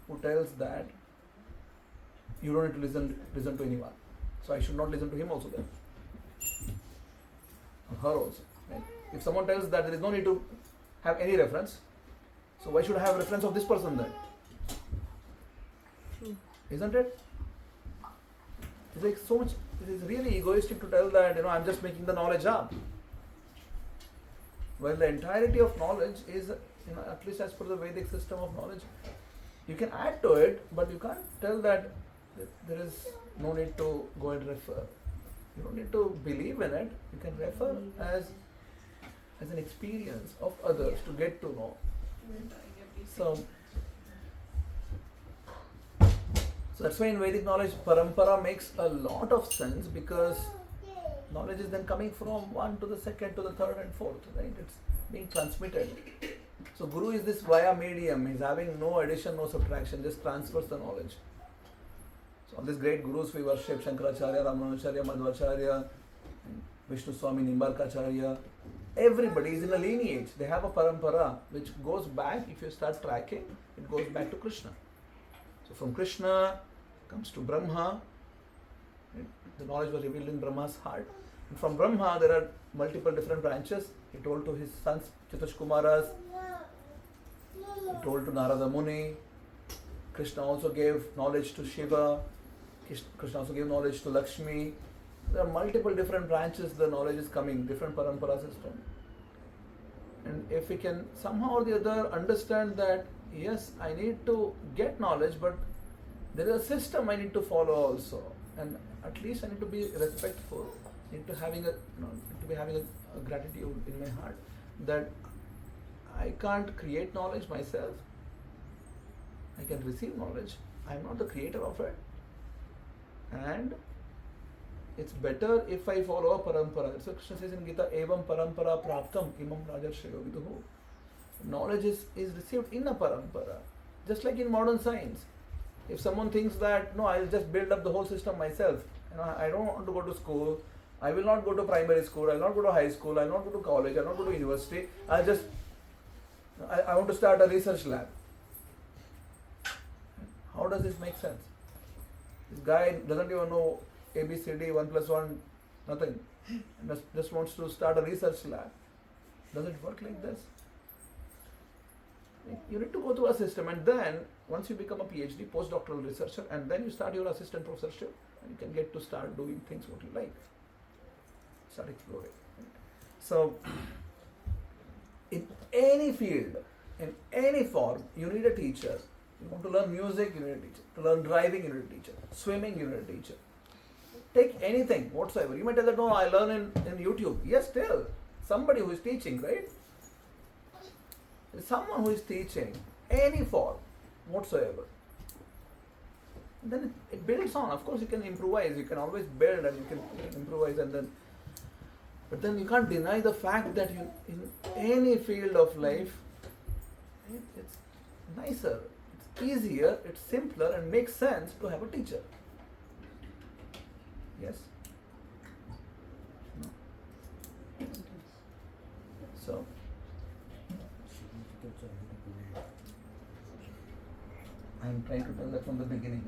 who tells that you don't need to listen to anyone? So I should not listen to him also then. Or her also. Right? If someone tells that there is no need to have any reference, so why should I have reference of this person then? Isn't it? It's like so much, it is really egoistic to tell that, I'm just making the knowledge up. Well, the entirety of knowledge is, at least as per the Vedic system of knowledge, you can add to it, but you can't tell that there is no need to go and refer. You don't need to believe in it. You can refer as an experience of others to get to know. So that's why in Vedic knowledge, paramparā makes a lot of sense, because knowledge is then coming from one to the second to the third and fourth, right? It's being transmitted. So Guru is this via medium. He's having no addition, no subtraction, just transfers the knowledge. So all these great gurus we worship, Shankaracharya, Ramanujacharya, Madhvacharya, Vishnu Swami, Nimbarkacharya, everybody is in a lineage. They have a paramparā which goes back, if you start tracking, it goes back to Krishna. So from Krishna comes to Brahma. The knowledge was revealed in Brahma's heart. And from Brahma there are multiple different branches. He told to his sons, Chatushkumaras. He told to Narada Muni. Krishna also gave knowledge to Shiva. Krishna also gave knowledge to Lakshmi. There are multiple different branches the knowledge is coming, different paramparā system. And if we can somehow or the other understand that, yes, I need to get knowledge, but there is a system I need to follow also. And at least I need to be respectful. I need to be having a gratitude in my heart that I can't create knowledge myself. I can receive knowledge. I am not the creator of it. And it's better if I follow a paramparā. So Krishna says in Gita, evam paramparā praptam imam rajarshayo viduhu. Knowledge is received in a paramparā. Just like in modern science. If someone thinks that, no, I'll just build up the whole system myself. I don't want to go to school. I will not go to primary school. I will not go to high school. I will not go to college. I will not go to university. I want to start a research lab. How does this make sense? This guy doesn't even know ABCD, 1 plus 1, nothing. Just wants to start a research lab. Does it work like this? You need to go through a system, and then once you become a PhD, postdoctoral researcher, and then you start your assistant professorship, and you can get to start doing things what you like. start exploring. So, in any field, in any form, you need a teacher. You want to learn music, you need a teacher. To learn driving, you need a teacher. Swimming, you need a teacher. Take anything whatsoever. You might tell that, no, I learn in YouTube. Yes, still. Somebody who is teaching, right? There's someone who is teaching any form whatsoever. And then it builds on. Of course, you can improvise. You can always build and you can improvise and then. But then you can't deny the fact that you, in any field of life, it's nicer, it's easier, it's simpler, and makes sense to have a teacher. Yes? No? So, I'm trying to tell that from the beginning.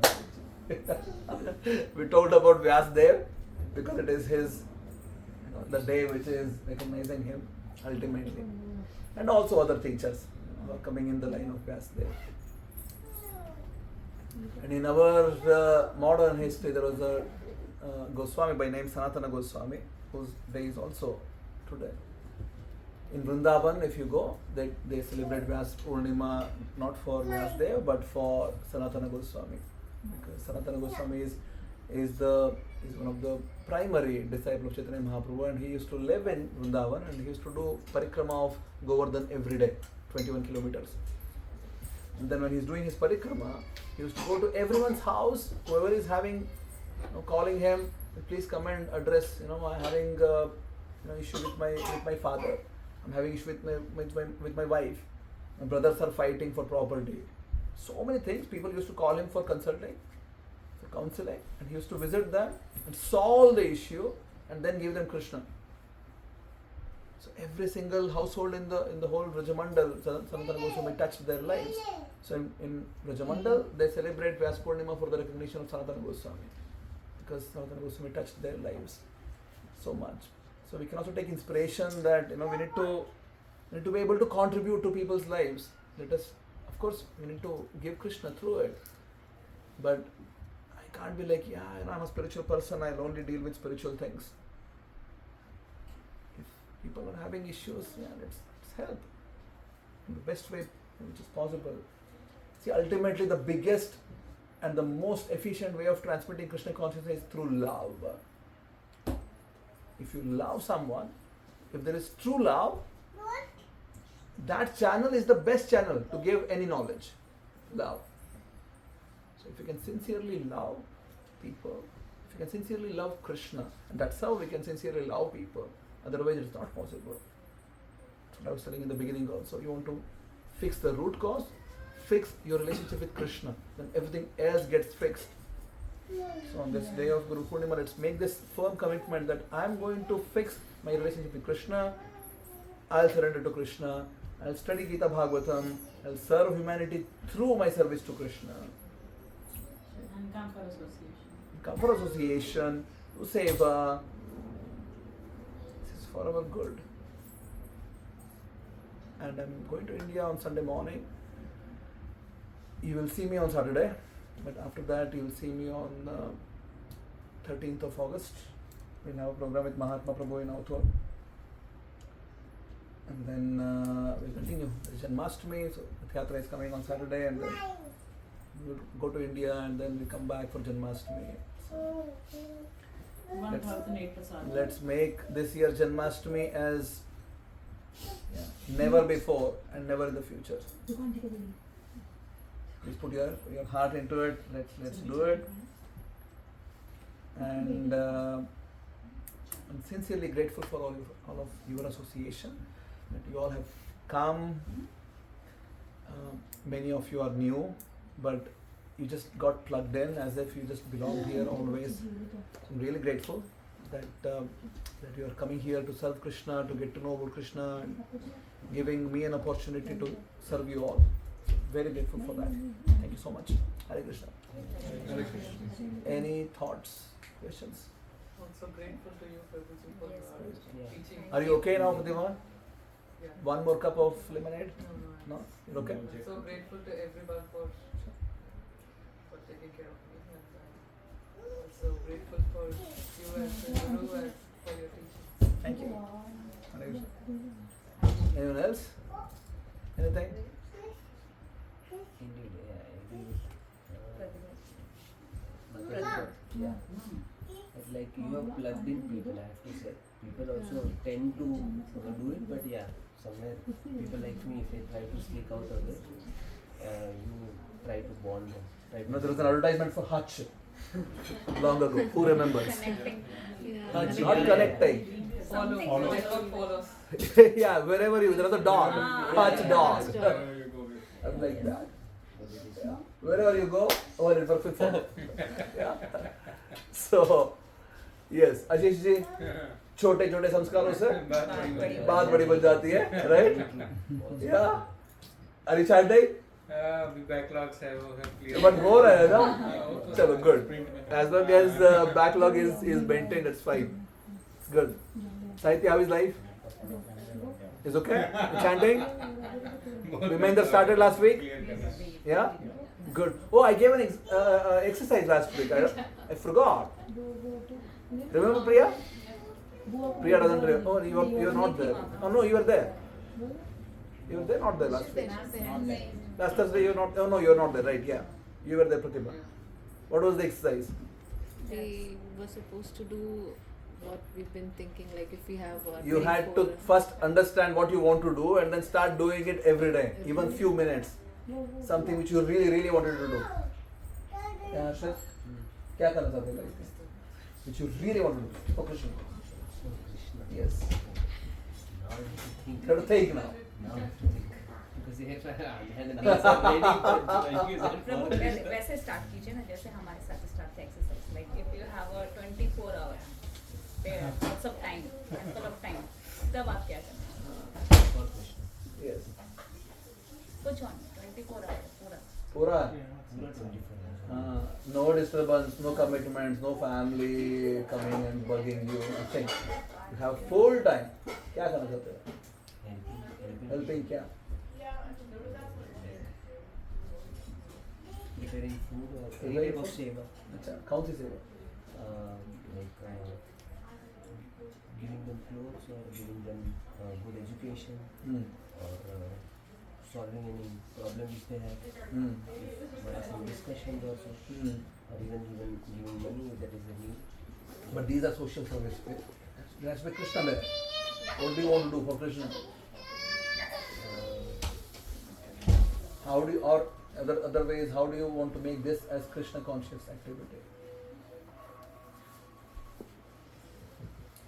We told about Vyasa because it is his, the day which is recognizing him ultimately. And also other teachers who are coming in the line of Vyasa. And in our modern history, there was a Goswami by name Sanatana Goswami, whose day is also today. In Vrindavan, if you go, they celebrate Vyasa Purnima not for Vyasa but for Sanatana Goswami, because Sanatana Goswami is one of the primary disciples of Chaitanya Mahaprabhu, and he used to live in Vrindavan and he used to do parikrama of Govardhan every day, 21 kilometers. And then when he's doing his parikrama, he used to go to everyone's house, whoever is having, calling him, please come and address, I'm having issue with my father. I'm having issue with my wife. My brothers are fighting for property. So many things. People used to call him for consulting, for counseling, and he used to visit them and solve the issue and then give them Krishna. So every single household in the whole Rajamandal, Sanatana Goswami touched their lives. So in Rajamandal, they celebrate Vyasa Purnima for the recognition of Sanatana Goswami, because Sanatana Goswami touched their lives so much. So we can also take inspiration that we need to be able to contribute to people's lives. Let us, of course, we need to give Krishna through it. But I can't be like, I'm a spiritual person, I'll only deal with spiritual things. If people are having issues, let's help in the best way which is possible. See, ultimately the biggest and the most efficient way of transmitting Krishna consciousness is through love. If you love someone, if there is true love, that channel is the best channel to give any knowledge. Love. So if you can sincerely love people, if you can sincerely love Krishna, and that's how we can sincerely love people. Otherwise it's not possible. That's what I was telling in the beginning also. You want to fix the root cause, fix your relationship with Krishna, then everything else gets fixed. So on this day of Guru Purnima, let's make this firm commitment that I'm going to fix my relationship with Krishna, I'll surrender to Krishna, I'll study Gita-Bhāgavatam, I'll serve humanity through my service to Krishna. And come for association. Come for association, to seva. This is for our good. And I'm going to India on Sunday morning. You will see me on Saturday. But after that, you will see me on 13th of August. We'll have a program with Mahatma Prabhu in Author. And then we'll continue. There's Janmashtami, so the Yatra is coming on Saturday, and then we'll go to India and then we come back for Janmashtami. So 1008 Prasad. let's make this year Janmashtami as never before and never in the future. Please put your heart into it. Let's do it. And I'm sincerely grateful for all of your association, that you all have come. Many of you are new, but you just got plugged in as if you just belonged here always. I'm really grateful that you are coming here to serve Krishna, to get to know about Krishna, and giving me an opportunity to serve you all. Very grateful for that. Thank you so much. Hare Krishna. Hare Krishna. Any thoughts, questions? Also grateful to you for teaching. Are you okay now, Pratima? Yeah. One more cup of lemonade? No. No? You're okay? So grateful to everyone for taking care of me, and also grateful for you as a guru and for your teaching. Thank you. Hare Krishna. Anyone else? Anything? Indeed, yeah, I agree with Mother's yeah. But like you have plugged in people, I have to say. People also tend to do it, but yeah, somewhere people like me, if they try to sneak out of it, you try to bond them. Try to No, there was an advertisement for Hutch long ago. Who remembers? Connecting. Hutch, not connecting. Something Follow. like- Follows. Yeah, wherever you, there was a dog. Hutch dog. I'm like that. Yeah. Wherever you go, over it for follow. Yeah. So, yes, Ashish ji, छोटे छोटे संस्कारों से बात बड़ी बन जाती है, right? Yeah. Are you chanting? Backlogs have clear. But हो रहा है ना? चलो, good. As long as backlog is maintained, it's fine. It's good. Sahitya, how is life? Is okay? Chanting? Remainder started last week? Yeah? Good. Oh, I gave an exercise last week. I forgot. Remember Priya? Priya doesn't remember. Oh, you were not there. Oh no, you were there. You were there, not there last week. Last Thursday you were not. Oh no, you were not there, right? Yeah. You were there, Pratibha. What was the exercise? We were supposed to do what we've been thinking, like if we have You had to first understand what you want to do and then start doing it every day, even few minutes. Something which you really, really wanted to do. Yeah, Harshit? क्या करना चाहते हो life में? Which you really want to do. For Krishna. Yes. Now I have to think. You have to think now. Now I have to think. Because they have had an answer ready to use it Prabhu for वैसे start कीजिए ना जैसे हमारे साथ start थे exercise like if you have a 24 hour lots of time ample of time तब आप क्या करना for Krishna. Yes. कुछ ऑन 24 आवर पूरा पूरा. Not 24 hours. No disturbance, no commitments, no family coming and bugging you. Nothing. You have full time. क्या करना चाहते हो? Helping क्या? Preparing food or any Preparing type of food? seva. अच्छा, कौन सी सेवा? Like giving them clothes or giving them good education or solving any problem which they have. There are some discussions also, or even giving money if that is the need. But these are social service. That's where Krishna there. What do you want to do for Krishna? How do you, or other ways, how do you want to make this as Krishna conscious activity?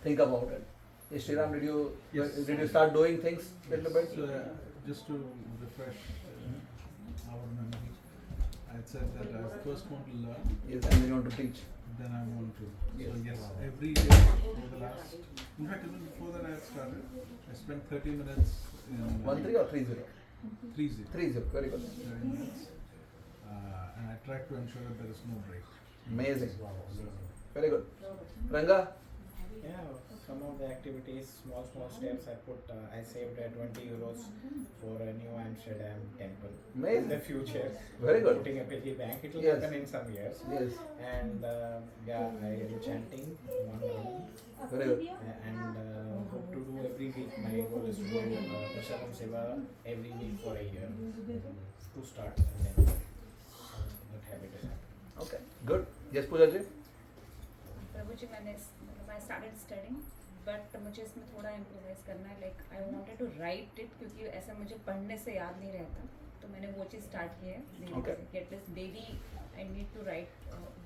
Think about it. Yes, Shriram, did you start doing things little bit? So, just to refresh our memory, I said that I first want to learn, Yes, and then you want to teach. then I want to. Yes. So yes, every day for the last, in fact even before that I had started, I spent 30 minutes in 1-3 or 3-0? 3-0. 3-0, very good. 30 minutes. And I try to ensure that there is no break. Amazing. Very good. Ranga? Yeah, some of the activities, small steps I saved 20 euros for a new Amsterdam temple. Amazing. In the future. Very good. Putting a piggy bank, it will Yes. happen in some years. Yes. And yeah, I do chanting one morning Very good. and hope to do every week. My goal is to do Prashadam Seva every week for a year to start and then that habit is happen. Okay, good. Yes, Pooja ji? प्रभु जी मैंने I started studying but मुझे इसमें थोड़ा improvise करना है like I wanted to write it क्योंकि ऐसा मुझे पढ़ने से याद नहीं रहता तो मैंने वो चीज़ स्टार्ट की है Okay. At least daily I need to write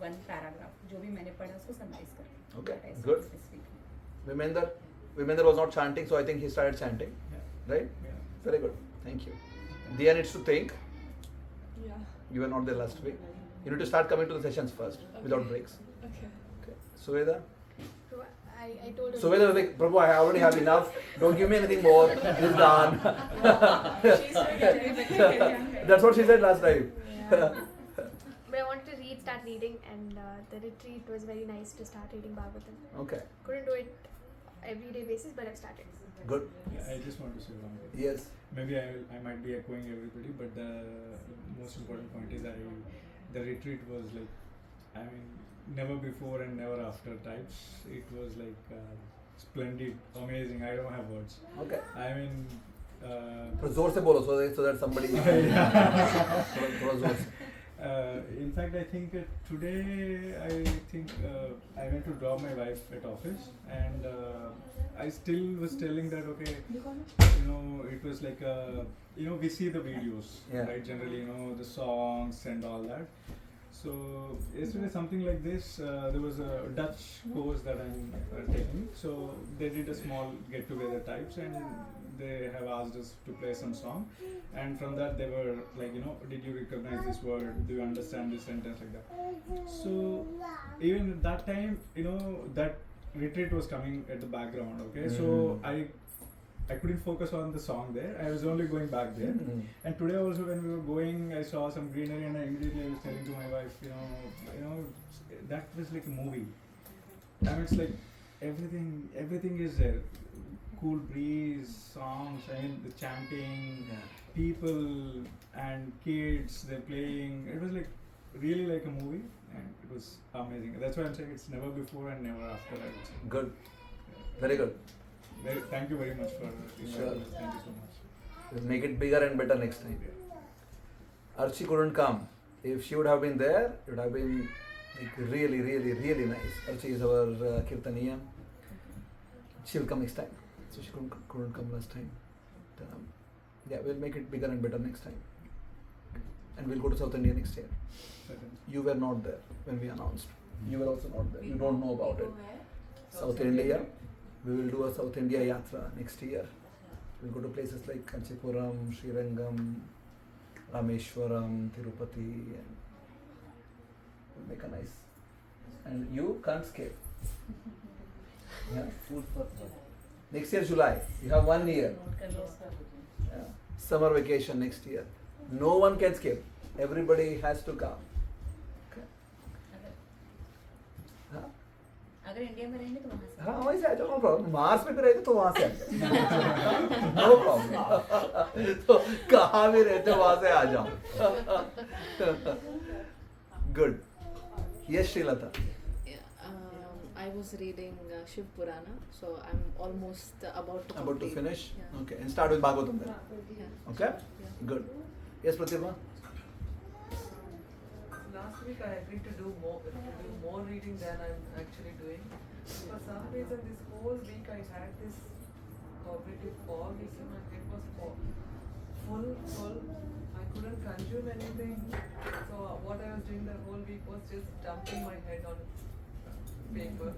one paragraph जो भी मैंने पढ़ा उसको समराइज कर Okay, good. Vimender was not chanting, so I think he started chanting. Right? Yeah. Very good. Thank you. Dia needs to think. Yeah. You were not there last week. You need to start coming to the sessions first, without breaks. Okay. Okay. Suveda? So I told her. Suveda was like, Prabhu, I already have enough. Don't give me anything more. It's done. That's what she said last time. But I wanted to start reading, and the retreat was very nice to start reading Bhagavatam. Okay. Couldn't do it everyday basis, but I've started. Good. Yeah, I just want to say one thing. Yes. Maybe I might be echoing everybody, but the most important point is the retreat was like, I mean, never before and never after types. It was like splendid, amazing. I don't have words. Okay. I mean, थोड़ा जोर से बोलो so that somebody. थोड़ा जोर से. In fact, I think today I went to drop my wife at office, and I still was telling that it was like we see the videos, right? Generally, the songs and all that. So yesterday something like this. There was a Dutch course that I'm taking. So they did a small get together types, and they have asked us to play some song, and from that they were like, did you recognize this word? Do you understand this sentence, like that? So even at that time, that retreat was coming at the background. Okay, so I couldn't focus on the song there. I was only going back there. And today also when we were going, I saw some greenery, and I immediately was telling to my wife, that was like a movie. I mean, it's like everything is there. Cool breeze, songs, the chanting, people and kids, they're playing. It was like really like a movie, and it was amazing. That's why I'm saying it's never before and never after, I would say. Good. Very good. Thank you very much for inviting us. Thank you so much. We'll make it bigger and better next time. Archie couldn't come. If she would have been there, it would have been like really, really, really nice. Archie is our Kirtaniya. She will come next time. So she couldn't come last time. But, we'll make it bigger and better next time. And we'll go to South India next year. You were not there when we announced. You were also not there. You don't know about it. South India. We will do a South India Yatra next year. We'll go to places like Kanchipuram, Srirangam, Rameshwaram, Tirupati, and we'll make a nice. And you can't skip. Food for thought. Next year July. You have 1 year. Summer vacation next year. No one can skip. Everybody has to come. अगर India में रहेंगे तो वहाँ से हाँ वहीं से आ जाओ नो प्रॉब्लम मार्स पे भी रहेंगे तो वहाँ से आ जाओ नो प्रॉब्लम तो कहाँ भी रहते हो वहाँ से आ जाओ good yes Shrilata I was reading Shiv Purana, so I'm almost about to complete. Finish? Yeah. Okay, and start with Bhagavatam then. Yeah. Okay? Yeah. Good. Yes, Pratibha? Last week I agreed to do more reading than I'm actually doing. For some reason this whole week I had this cognitive fog issue, and it was full. I couldn't consume anything. So what I was doing the whole week was just dumping my head on paper.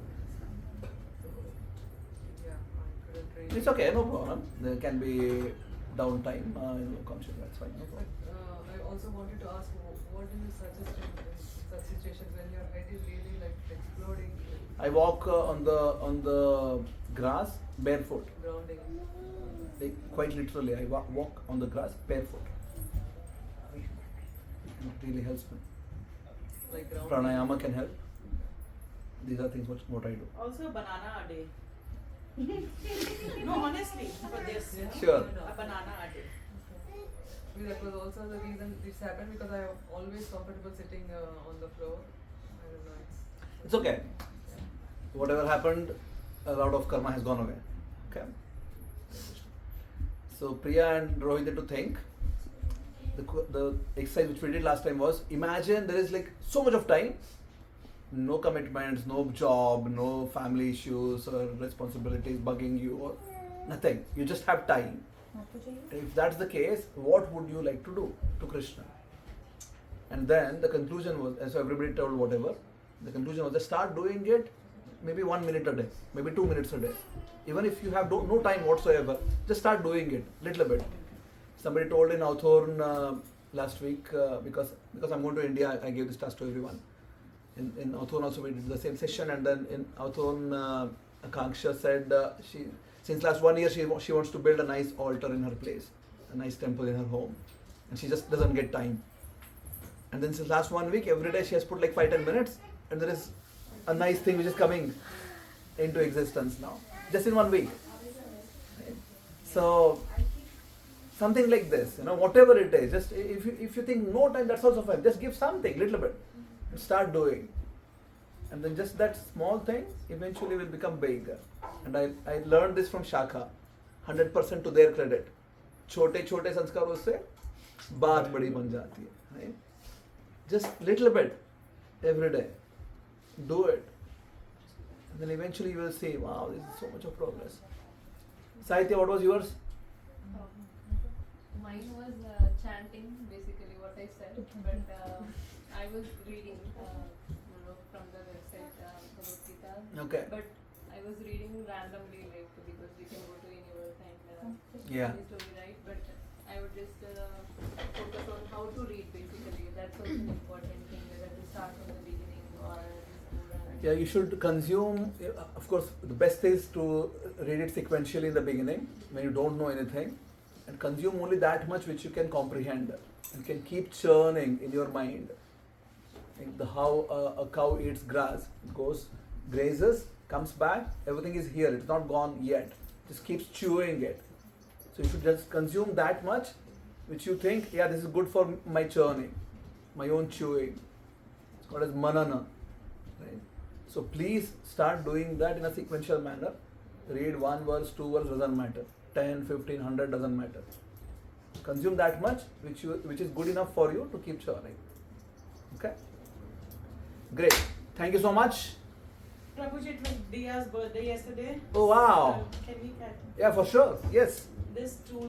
So yeah, I couldn't read. It's okay, no problem. There can be downtime, conscious, that's fine, no problem. But I also wanted to ask, what do you suggest in such situations when your head is really like exploding? I walk on the grass barefoot. Grounding. Like, quite literally, I walk on the grass barefoot. It really helps me. Like grounding. Pranayama can help. These are things what I do. Also a banana a day. No, honestly, for this. Sure. A banana a day. That was also the reason this happened, because I am always comfortable sitting on the floor. I don't know. It's okay. Whatever happened, a lot of karma has gone away. Okay. So Priya and Rohit had to think. The exercise which we did last time was, imagine there is like so much of time, no commitments, no job, no family issues or responsibilities bugging you or nothing. You just have time. If that's the case, what would you like to do to Krishna? And then the conclusion was, and so everybody told whatever, the conclusion was, just start doing it maybe 1 minute a day, maybe 2 minutes a day. Even if you have no time whatsoever, just start doing it little bit. Somebody told in Hawthorne last week, because I'm going to India, I gave this task to everyone. In Hawthorne also we did the same session, and then in Hawthorne, Akanksha said since last 1 year she wants to build a nice altar in her place, a nice temple in her home, and she just doesn't get time. And then since last 1 week, every day she has put like 5-10 minutes, and there is a nice thing which is coming into existence now, just in 1 week. So something like this, whatever it is, just if you think no time, that's also fine. Just give something, little bit, and start doing, and then just that small thing eventually will become big. And I learned this from Shakha, 100% to their credit. छोटे छोटे संस्कारों से बात बड़ी बन जाती है, right? Just little bit every day. Do it. And then eventually you will see, wow, this is so much of progress. Sahitya, what was yours? Mine was chanting, basically what I said, but I was reading from the website Bhagavad Gita. Okay. But I was reading randomly, like because we can go to universe and Yeah. any story, right? But I would just focus on how to read, basically. That's also an important thing, whether to start from the beginning or Yeah, you should consume, of course, the best is to read it sequentially in the beginning when you don't know anything, and consume only that much which you can comprehend and can keep churning in your mind. Like how a cow eats grass, it goes, grazes, comes back, everything is here, it's not gone yet, just keeps chewing it. So you should just consume that much which you think, yeah, this is good for my churning, my own chewing. It's called as manana. Right? So please start doing that in a sequential manner. Read 1 verse, 2 verse, doesn't matter. 10, 15, 100 doesn't matter. Consume that much which is good enough for you to keep churning. Okay? Great. Thank you so much. Prabhuji, it was Diya's birthday yesterday. Oh wow. Can we catch Yeah, for sure. Yes. this tool?